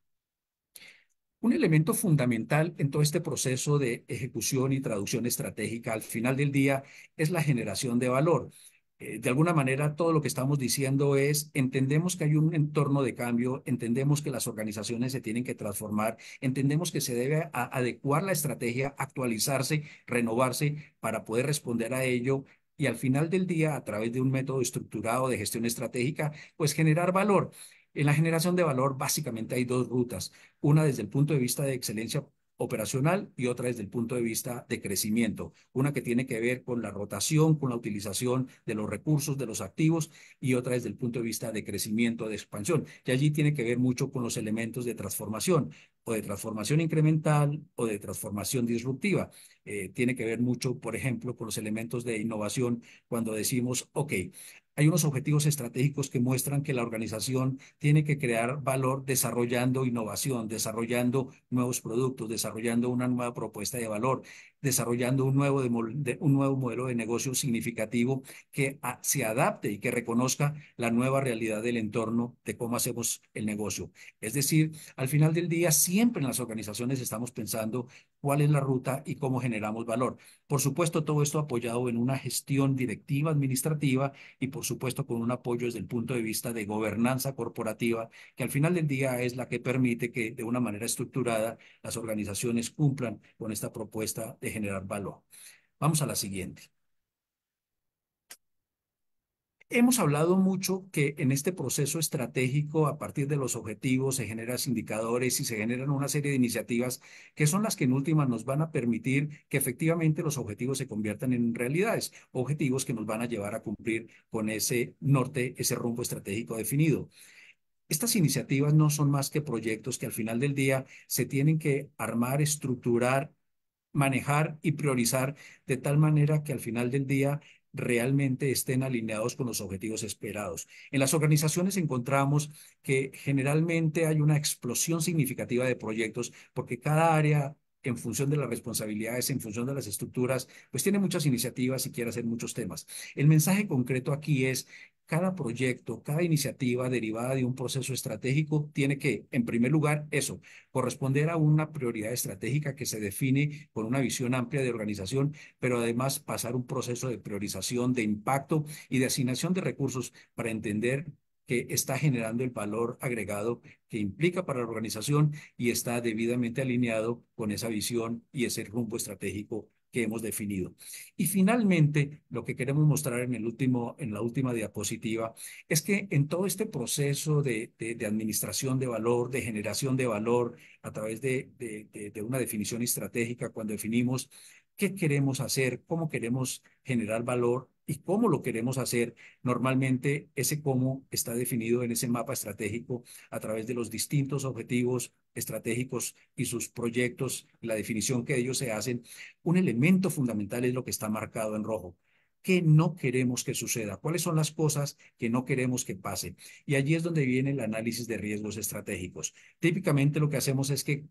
Un elemento fundamental en todo este proceso de ejecución y traducción estratégica al final del día es la generación de valor. De alguna manera, todo lo que estamos diciendo es, entendemos que hay un entorno de cambio, entendemos que las organizaciones se tienen que transformar, entendemos que se debe adecuar la estrategia, actualizarse, renovarse para poder responder a ello y al final del día, a través de un método estructurado de gestión estratégica, pues generar valor. En la generación de valor, básicamente hay dos rutas, una desde el punto de vista de excelencia operacional y otra desde el punto de vista de crecimiento. Una que tiene que ver con la rotación, con la utilización de los recursos, de los activos, y otra desde el punto de vista de crecimiento, de expansión. Y allí tiene que ver mucho con los elementos de transformación, o de transformación incremental o de transformación disruptiva. Tiene que ver mucho, por ejemplo, con los elementos de innovación cuando decimos, ok, hay unos objetivos estratégicos que muestran que la organización tiene que crear valor desarrollando innovación, desarrollando nuevos productos, desarrollando una nueva propuesta de valor, desarrollando un nuevo modelo de negocio significativo que se adapte y que reconozca la nueva realidad del entorno de cómo hacemos el negocio. Es decir, al final del día, siempre en las organizaciones estamos pensando cuál es la ruta y cómo generamos valor. Por supuesto, todo esto apoyado en una gestión directiva administrativa y por supuesto con un apoyo desde el punto de vista de gobernanza corporativa, que al final del día es la que permite que de una manera estructurada las organizaciones cumplan con esta propuesta de generar valor. Vamos a la siguiente. Hemos hablado mucho que en este proceso estratégico, a partir de los objetivos, se generan indicadores y se generan una serie de iniciativas que son las que en última nos van a permitir que efectivamente los objetivos se conviertan en realidades, objetivos que nos van a llevar a cumplir con ese norte, ese rumbo estratégico definido. Estas iniciativas no son más que proyectos que al final del día se tienen que armar, estructurar, manejar y priorizar de tal manera que al final del día realmente estén alineados con los objetivos esperados. En las organizaciones encontramos que generalmente hay una explosión significativa de proyectos porque cada área en función de las responsabilidades, en función de las estructuras, pues tiene muchas iniciativas y quiere hacer muchos temas. El mensaje concreto aquí es cada proyecto, cada iniciativa derivada de un proceso estratégico tiene que, en primer lugar, eso, corresponder a una prioridad estratégica que se define con una visión amplia de organización, pero además pasar un proceso de priorización, de impacto y de asignación de recursos para entender que está generando el valor agregado que implica para la organización y está debidamente alineado con esa visión y ese rumbo estratégico que hemos definido. Y finalmente, lo que queremos mostrar en la última diapositiva es que en todo este proceso de administración de valor, de generación de valor, a través de una definición estratégica, cuando definimos qué queremos hacer, cómo queremos generar valor y cómo lo queremos hacer, normalmente ese cómo está definido en ese mapa estratégico a través de los distintos objetivos estratégicos y sus proyectos, la definición que ellos se hacen. Un elemento fundamental es lo que está marcado en rojo. ¿Qué no queremos que suceda? ¿Cuáles son las cosas que no queremos que pasen? Y allí es donde viene el análisis de riesgos estratégicos. Típicamente lo que hacemos es que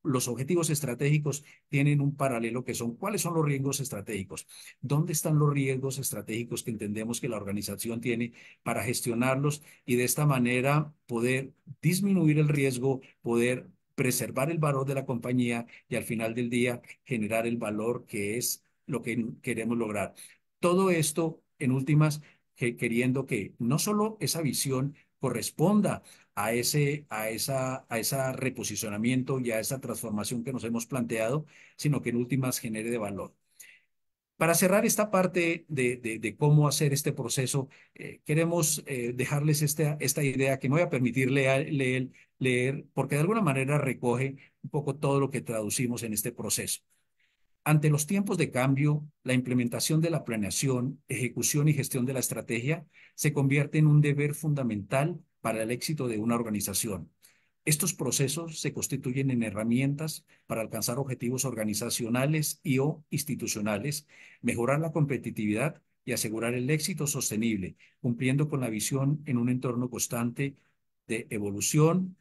los objetivos estratégicos tienen un paralelo que son cuáles son los riesgos estratégicos, dónde están los riesgos estratégicos que entendemos que la organización tiene para gestionarlos y de esta manera poder disminuir el riesgo, poder preservar el valor de la compañía y al final del día generar el valor que es lo que queremos lograr. Todo esto, en últimas, queriendo que no solo esa visión corresponda a esa reposicionamiento y a esa transformación que nos hemos planteado, sino que en últimas genere de valor. Para cerrar esta parte de cómo hacer este proceso, queremos dejarles esta idea que me voy a permitir leer, porque de alguna manera recoge un poco todo lo que traducimos en este proceso. Ante los tiempos de cambio, la implementación de la planeación, ejecución y gestión de la estrategia se convierte en un deber fundamental para el éxito de una organización. Estos procesos se constituyen en herramientas para alcanzar objetivos organizacionales y/o institucionales, mejorar la competitividad y asegurar el éxito sostenible, cumpliendo con la visión en un entorno constante de evolución,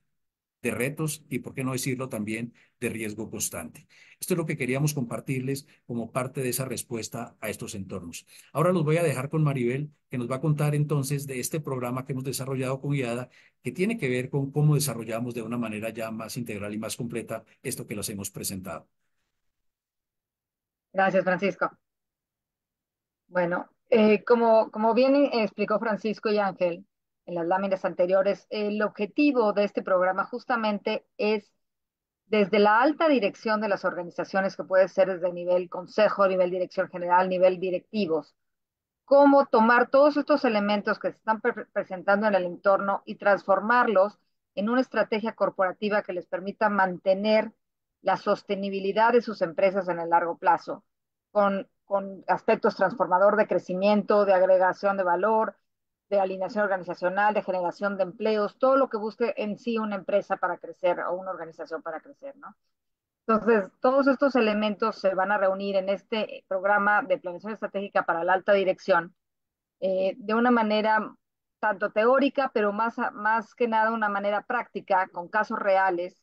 de retos y, por qué no decirlo también, de riesgo constante. Esto es lo que queríamos compartirles como parte de esa respuesta a estos entornos. Ahora los voy a dejar con Maribel, que nos va a contar entonces de este programa que hemos desarrollado con IADA, que tiene que ver con cómo desarrollamos de una manera ya más integral y más completa esto que los hemos presentado. Gracias, Francisco. Bueno, como bien explicó Francisco y Ángel en las láminas anteriores, el objetivo de este programa justamente es desde la alta dirección de las organizaciones, que puede ser desde nivel consejo, nivel dirección general, nivel directivos, cómo tomar todos estos elementos que se están presentando en el entorno y transformarlos en una estrategia corporativa que les permita mantener la sostenibilidad de sus empresas en el largo plazo, con aspectos transformador de crecimiento, de agregación de valor, de alineación organizacional, de generación de empleos, todo lo que busque en sí una empresa para crecer o una organización para crecer, ¿no? Entonces, todos estos elementos se van a reunir en este programa de planeación estratégica para la alta dirección, de una manera tanto teórica, pero más que nada una manera práctica, con casos reales,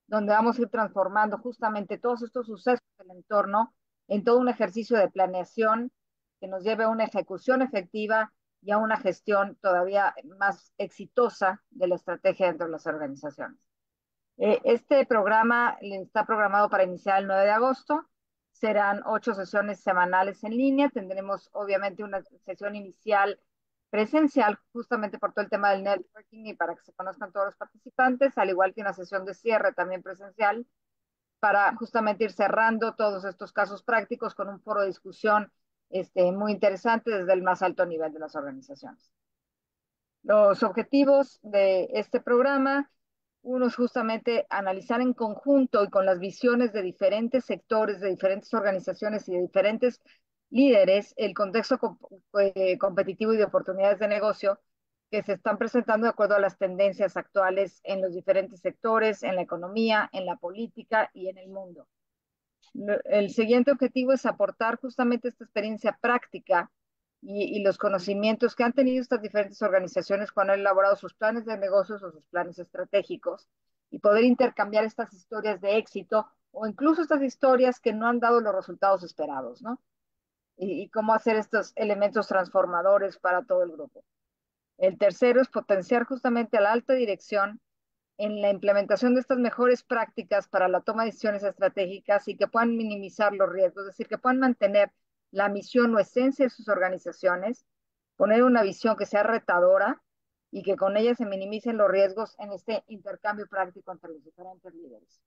donde vamos a ir transformando justamente todos estos sucesos del entorno en todo un ejercicio de planeación que nos lleve a una ejecución efectiva y a una gestión todavía más exitosa de la estrategia dentro de las organizaciones. Este programa está programado para iniciar el 9 de agosto. Serán 8 sesiones semanales en línea. Tendremos obviamente una sesión inicial presencial, justamente por todo el tema del networking y para que se conozcan todos los participantes, al igual que una sesión de cierre también presencial, para justamente ir cerrando todos estos casos prácticos con un foro de discusión muy interesante desde el más alto nivel de las organizaciones. Los objetivos de este programa: uno es justamente analizar en conjunto y con las visiones de diferentes sectores, de diferentes organizaciones y de diferentes líderes, el contexto competitivo y de oportunidades de negocio que se están presentando de acuerdo a las tendencias actuales en los diferentes sectores, en la economía, en la política y en el mundo. El siguiente objetivo es aportar justamente esta experiencia práctica y los conocimientos que han tenido estas diferentes organizaciones cuando han elaborado sus planes de negocios o sus planes estratégicos, y poder intercambiar estas historias de éxito o incluso estas historias que no han dado los resultados esperados, ¿no? Y cómo hacer estos elementos transformadores para todo el grupo. El tercero es potenciar justamente a la alta dirección en la implementación de estas mejores prácticas para la toma de decisiones estratégicas y que puedan minimizar los riesgos, es decir, que puedan mantener la misión o esencia de sus organizaciones, poner una visión que sea retadora y que con ella se minimicen los riesgos en este intercambio práctico entre los diferentes líderes.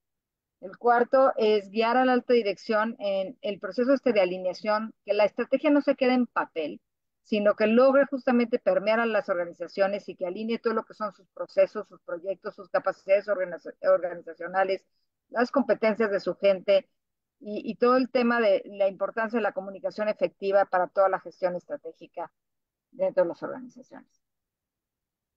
El cuarto es guiar a la alta dirección en el proceso de alineación, que la estrategia no se quede en papel, sino que logre justamente permear a las organizaciones y que alinee todo lo que son sus procesos, sus proyectos, sus capacidades organizacionales, las competencias de su gente y todo el tema de la importancia de la comunicación efectiva para toda la gestión estratégica dentro de las organizaciones.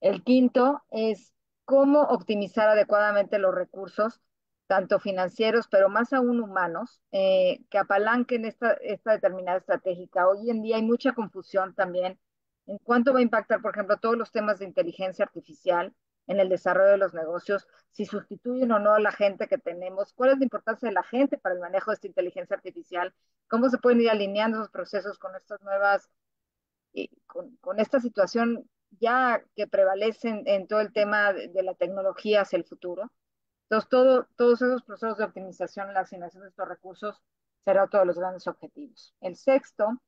El quinto es cómo optimizar adecuadamente los recursos, tanto financieros, pero más aún humanos, que apalanquen esta determinada estratégica. Hoy en día hay mucha confusión también en cuánto va a impactar, por ejemplo, todos los temas de inteligencia artificial, en el desarrollo de los negocios, si sustituyen o no a la gente que tenemos, cuál es la importancia de la gente para el manejo de esta inteligencia artificial, cómo se pueden ir alineando esos procesos con estas nuevas, con esta situación ya que prevalece en todo el tema de la tecnología hacia el futuro. Entonces, todos esos procesos de optimización, la asignación de estos recursos, será otro de los grandes objetivos. El sexto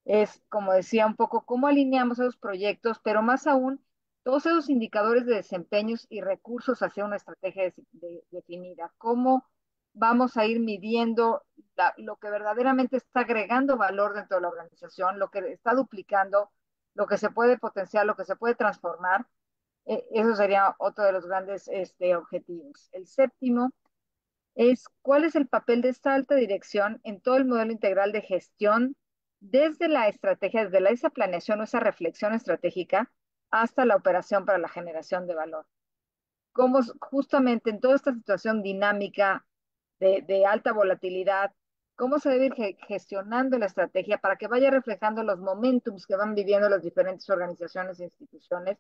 es, como decía, un poco cómo alineamos esos proyectos, pero más aún, todos esos indicadores de desempeños y recursos hacia una estrategia definida. Cómo vamos a ir midiendo lo que verdaderamente está agregando valor dentro de la organización, lo que está duplicando, lo que se puede potenciar, lo que se puede transformar. Eso sería otro de los grandes objetivos. El séptimo es cuál es el papel de esta alta dirección en todo el modelo integral de gestión, desde la estrategia, desde esa planeación o esa reflexión estratégica hasta la operación para la generación de valor. Cómo justamente en toda esta situación dinámica de alta volatilidad, cómo se debe ir gestionando la estrategia para que vaya reflejando los momentums que van viviendo las diferentes organizaciones e instituciones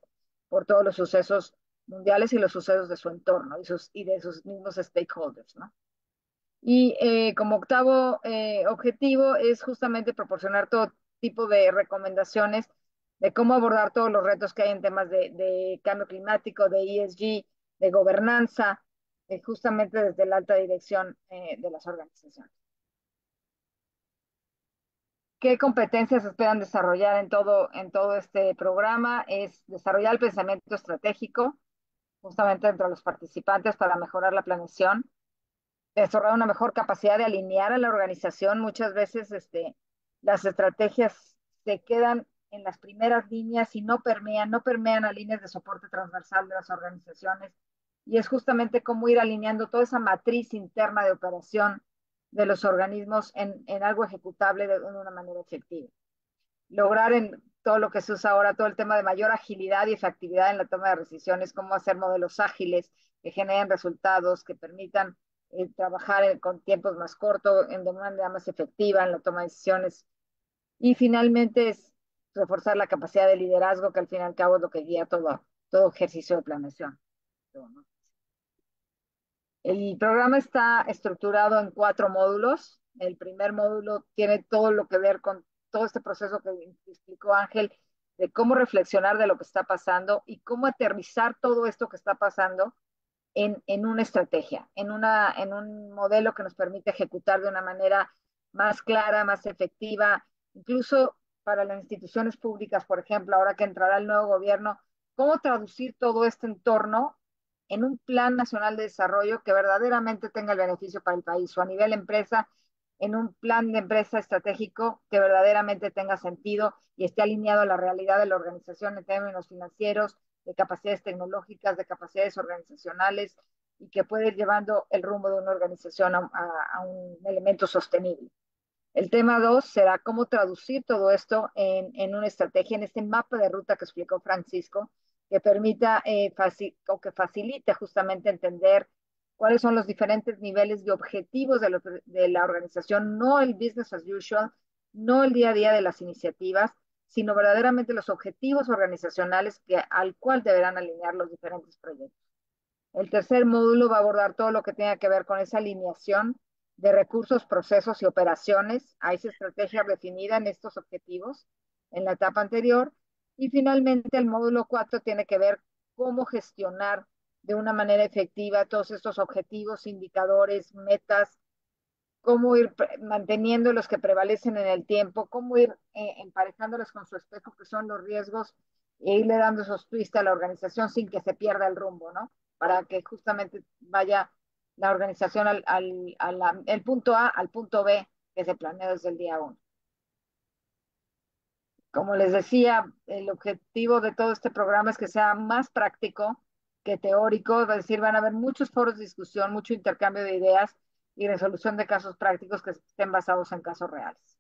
por todos los sucesos mundiales y los sucesos de su entorno y de sus mismos stakeholders, ¿no? Y como octavo objetivo es justamente proporcionar todo tipo de recomendaciones de cómo abordar todos los retos que hay en temas de cambio climático, de ESG, de gobernanza, justamente desde la alta dirección de las organizaciones. ¿Qué competencias esperan desarrollar en todo este programa? Es desarrollar el pensamiento estratégico, justamente entre los participantes para mejorar la planeación, desarrollar una mejor capacidad de alinear a la organización. Muchas veces las estrategias se quedan en las primeras líneas y no permean a líneas de soporte transversal de las organizaciones. Y es justamente cómo ir alineando toda esa matriz interna de operación de los organismos en algo ejecutable de una manera efectiva. Lograr en todo lo que se usa ahora, todo el tema de mayor agilidad y efectividad en la toma de decisiones, cómo hacer modelos ágiles que generen resultados, que permitan trabajar con tiempos más cortos, de una manera más efectiva en la toma de decisiones. Y finalmente es reforzar la capacidad de liderazgo, que al fin y al cabo es lo que guía todo ejercicio de planeación. El programa está estructurado en 4 módulos. El primer módulo tiene todo lo que ver con todo este proceso que explicó Ángel, de cómo reflexionar de lo que está pasando y cómo aterrizar todo esto que está pasando en una estrategia, en un modelo que nos permite ejecutar de una manera más clara, más efectiva, incluso para las instituciones públicas, por ejemplo, ahora que entrará el nuevo gobierno, cómo traducir todo este entorno en un plan nacional de desarrollo que verdaderamente tenga el beneficio para el país, o a nivel empresa, en un plan de empresa estratégico que verdaderamente tenga sentido y esté alineado a la realidad de la organización en términos financieros, de capacidades tecnológicas, de capacidades organizacionales, y que puede ir llevando el rumbo de una organización a un elemento sostenible. El tema 2 será cómo traducir todo esto en una estrategia, en este mapa de ruta que explicó Francisco, que permita o que facilite justamente entender cuáles son los diferentes niveles de objetivos de la organización, no el business as usual, no el día a día de las iniciativas, sino verdaderamente los objetivos organizacionales al cual deberán alinear los diferentes proyectos. El tercer módulo va a abordar todo lo que tenga que ver con esa alineación de recursos, procesos y operaciones. Hay esa estrategia definida en estos objetivos en la etapa anterior. Y finalmente el módulo 4 tiene que ver cómo gestionar de una manera efectiva todos estos objetivos, indicadores, metas, cómo ir manteniendo los que prevalecen en el tiempo, cómo ir emparejándolos con su espejo, que son los riesgos, e irle dando esos twists a la organización sin que se pierda el rumbo, ¿no? Para que justamente vaya la organización el punto A al punto B que se planeó desde el día 1. Como les decía, el objetivo de todo este programa es que sea más práctico que teórico, es decir, van a haber muchos foros de discusión, mucho intercambio de ideas y resolución de casos prácticos que estén basados en casos reales.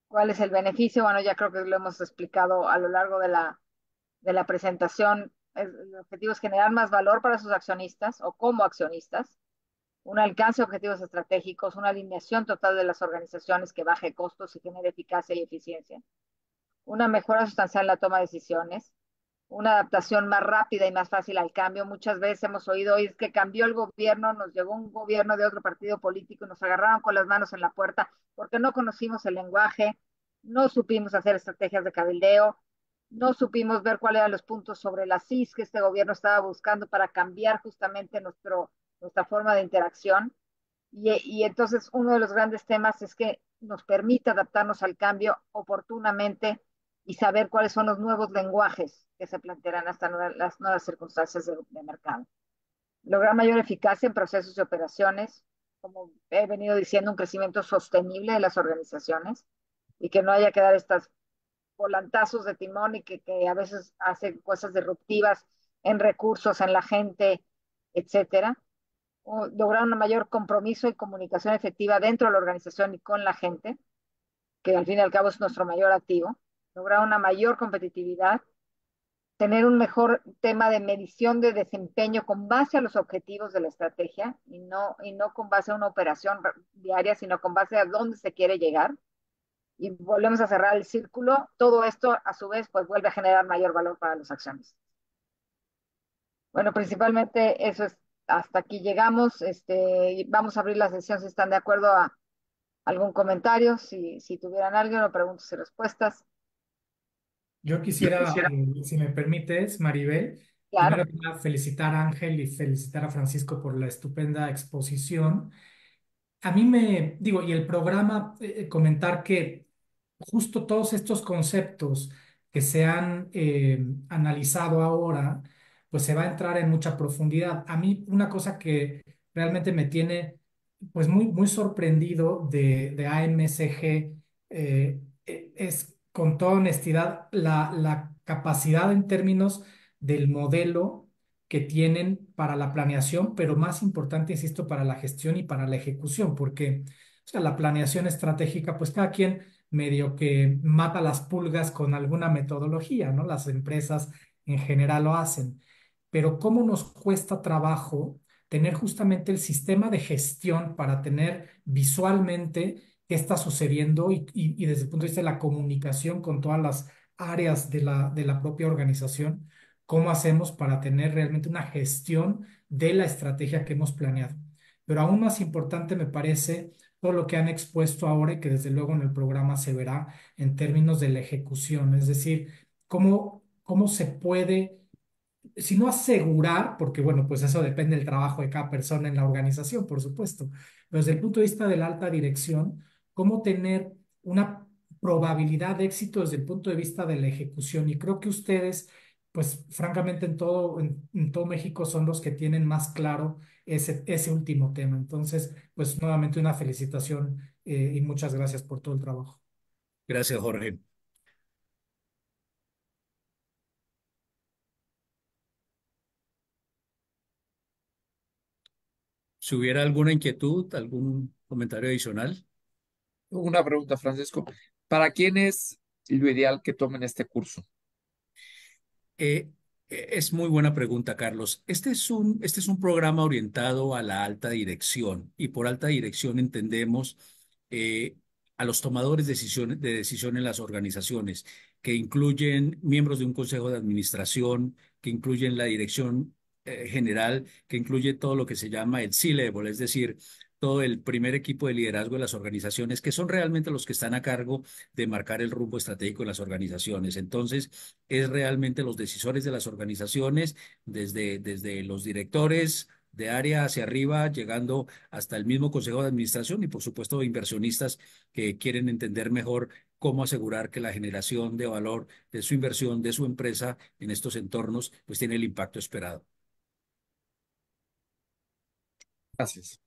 ¿Cuál es el beneficio? Bueno, ya creo que lo hemos explicado a lo largo de la presentación. El objetivo es generar más valor para sus accionistas o como accionistas, un alcance de objetivos estratégicos, una alineación total de las organizaciones que baje costos y genere eficacia y eficiencia, una mejora sustancial en la toma de decisiones, una adaptación más rápida y más fácil al cambio. Muchas veces hemos oído, hoy es que cambió el gobierno, nos llegó un gobierno de otro partido político y nos agarraron con las manos en la puerta porque no conocimos el lenguaje, no supimos hacer estrategias de cabildeo, no supimos ver cuáles eran los puntos sobre las CIS que este gobierno estaba buscando para cambiar justamente nuestra forma de interacción. Y entonces uno de los grandes temas es que nos permite adaptarnos al cambio oportunamente y saber cuáles son los nuevos lenguajes que se plantearán hasta las nuevas circunstancias de mercado. Lograr mayor eficacia en procesos y operaciones, como he venido diciendo, un crecimiento sostenible de las organizaciones y que no haya que dar estas volantazos de timón y que a veces hacen cosas disruptivas en recursos, en la gente, etcétera. O lograr un mayor compromiso y comunicación efectiva dentro de la organización y con la gente, que al fin y al cabo es nuestro mayor activo. Lograr una mayor competitividad, tener un mejor tema de medición de desempeño con base a los objetivos de la estrategia y no con base a una operación diaria, sino con base a dónde se quiere llegar. Y volvemos a cerrar el círculo. Todo esto, a su vez, pues vuelve a generar mayor valor para los accionistas. Bueno, principalmente eso es, hasta aquí llegamos. Y vamos a abrir la sesión si están de acuerdo a algún comentario, si tuvieran algo, o preguntas y respuestas. Yo quisiera, si me permites, Maribel, Claro. primero que nada felicitar a Ángel y felicitar a Francisco por la estupenda exposición. A mí me, digo, y el programa, comentar que justo todos estos conceptos que se han analizado ahora, pues se va a entrar en mucha profundidad. A mí una cosa que realmente me tiene pues muy, muy sorprendido de AMSG es con toda honestidad la capacidad en términos del modelo que tienen para la planeación, pero más importante, insisto, para la gestión y para la ejecución, porque o sea, la planeación estratégica, pues cada quien medio que mata las pulgas con alguna metodología, ¿no? Las empresas en general lo hacen. Pero cómo nos cuesta trabajo tener justamente el sistema de gestión para tener visualmente qué está sucediendo y desde el punto de vista de la comunicación con todas las áreas de la propia organización, cómo hacemos para tener realmente una gestión de la estrategia que hemos planeado. Pero aún más importante me parece todo lo que han expuesto ahora y que desde luego en el programa se verá en términos de la ejecución, es decir, cómo se puede, si no asegurar, porque bueno, pues eso depende del trabajo de cada persona en la organización, por supuesto, pero desde el punto de vista de la alta dirección, cómo tener una probabilidad de éxito desde el punto de vista de la ejecución. Y creo que ustedes, pues francamente en todo México son los que tienen más claro ese último tema. Entonces, pues nuevamente una felicitación y muchas gracias por todo el trabajo. Gracias, Jorge. Si hubiera alguna inquietud, algún comentario adicional. Una pregunta, Francisco. ¿Para quién es lo ideal que tomen este curso? Eh, es muy buena pregunta, Carlos. Este es un programa orientado a la alta dirección y por alta dirección entendemos eh, a los tomadores de decisión en las organizaciones, que incluyen miembros de un consejo de administración, que incluyen la dirección general, que incluye todo lo que se llama el C-Level, es decir, todo el primer equipo de liderazgo de las organizaciones, que son realmente los que están a cargo de marcar el rumbo estratégico de las organizaciones. Entonces, es realmente los decisores de las organizaciones, desde los directores de área hacia arriba, llegando hasta el mismo consejo de administración y, por supuesto, inversionistas que quieren entender mejor cómo asegurar que la generación de valor de su inversión, de su empresa en estos entornos, pues tiene el impacto esperado. Gracias.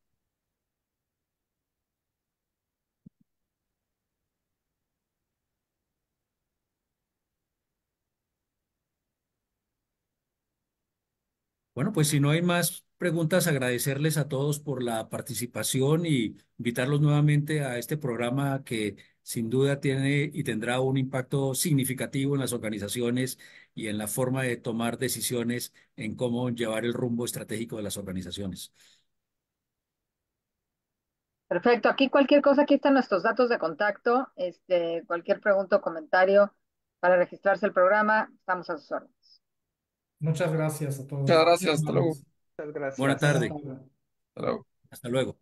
Bueno, pues si no hay más preguntas, agradecerles a todos por la participación y invitarlos nuevamente a este programa que sin duda tiene y tendrá un impacto significativo en las organizaciones y en la forma de tomar decisiones en cómo llevar el rumbo estratégico de las organizaciones. Perfecto. Aquí cualquier cosa, aquí están nuestros datos de contacto. Cualquier pregunta o comentario para registrarse el programa, estamos a sus órdenes. Muchas gracias a Muchas todos. Muy gracias. Hasta luego. amables. Muchas Buena gracias. Buena tarde. tarde. Hasta luego. Hasta luego.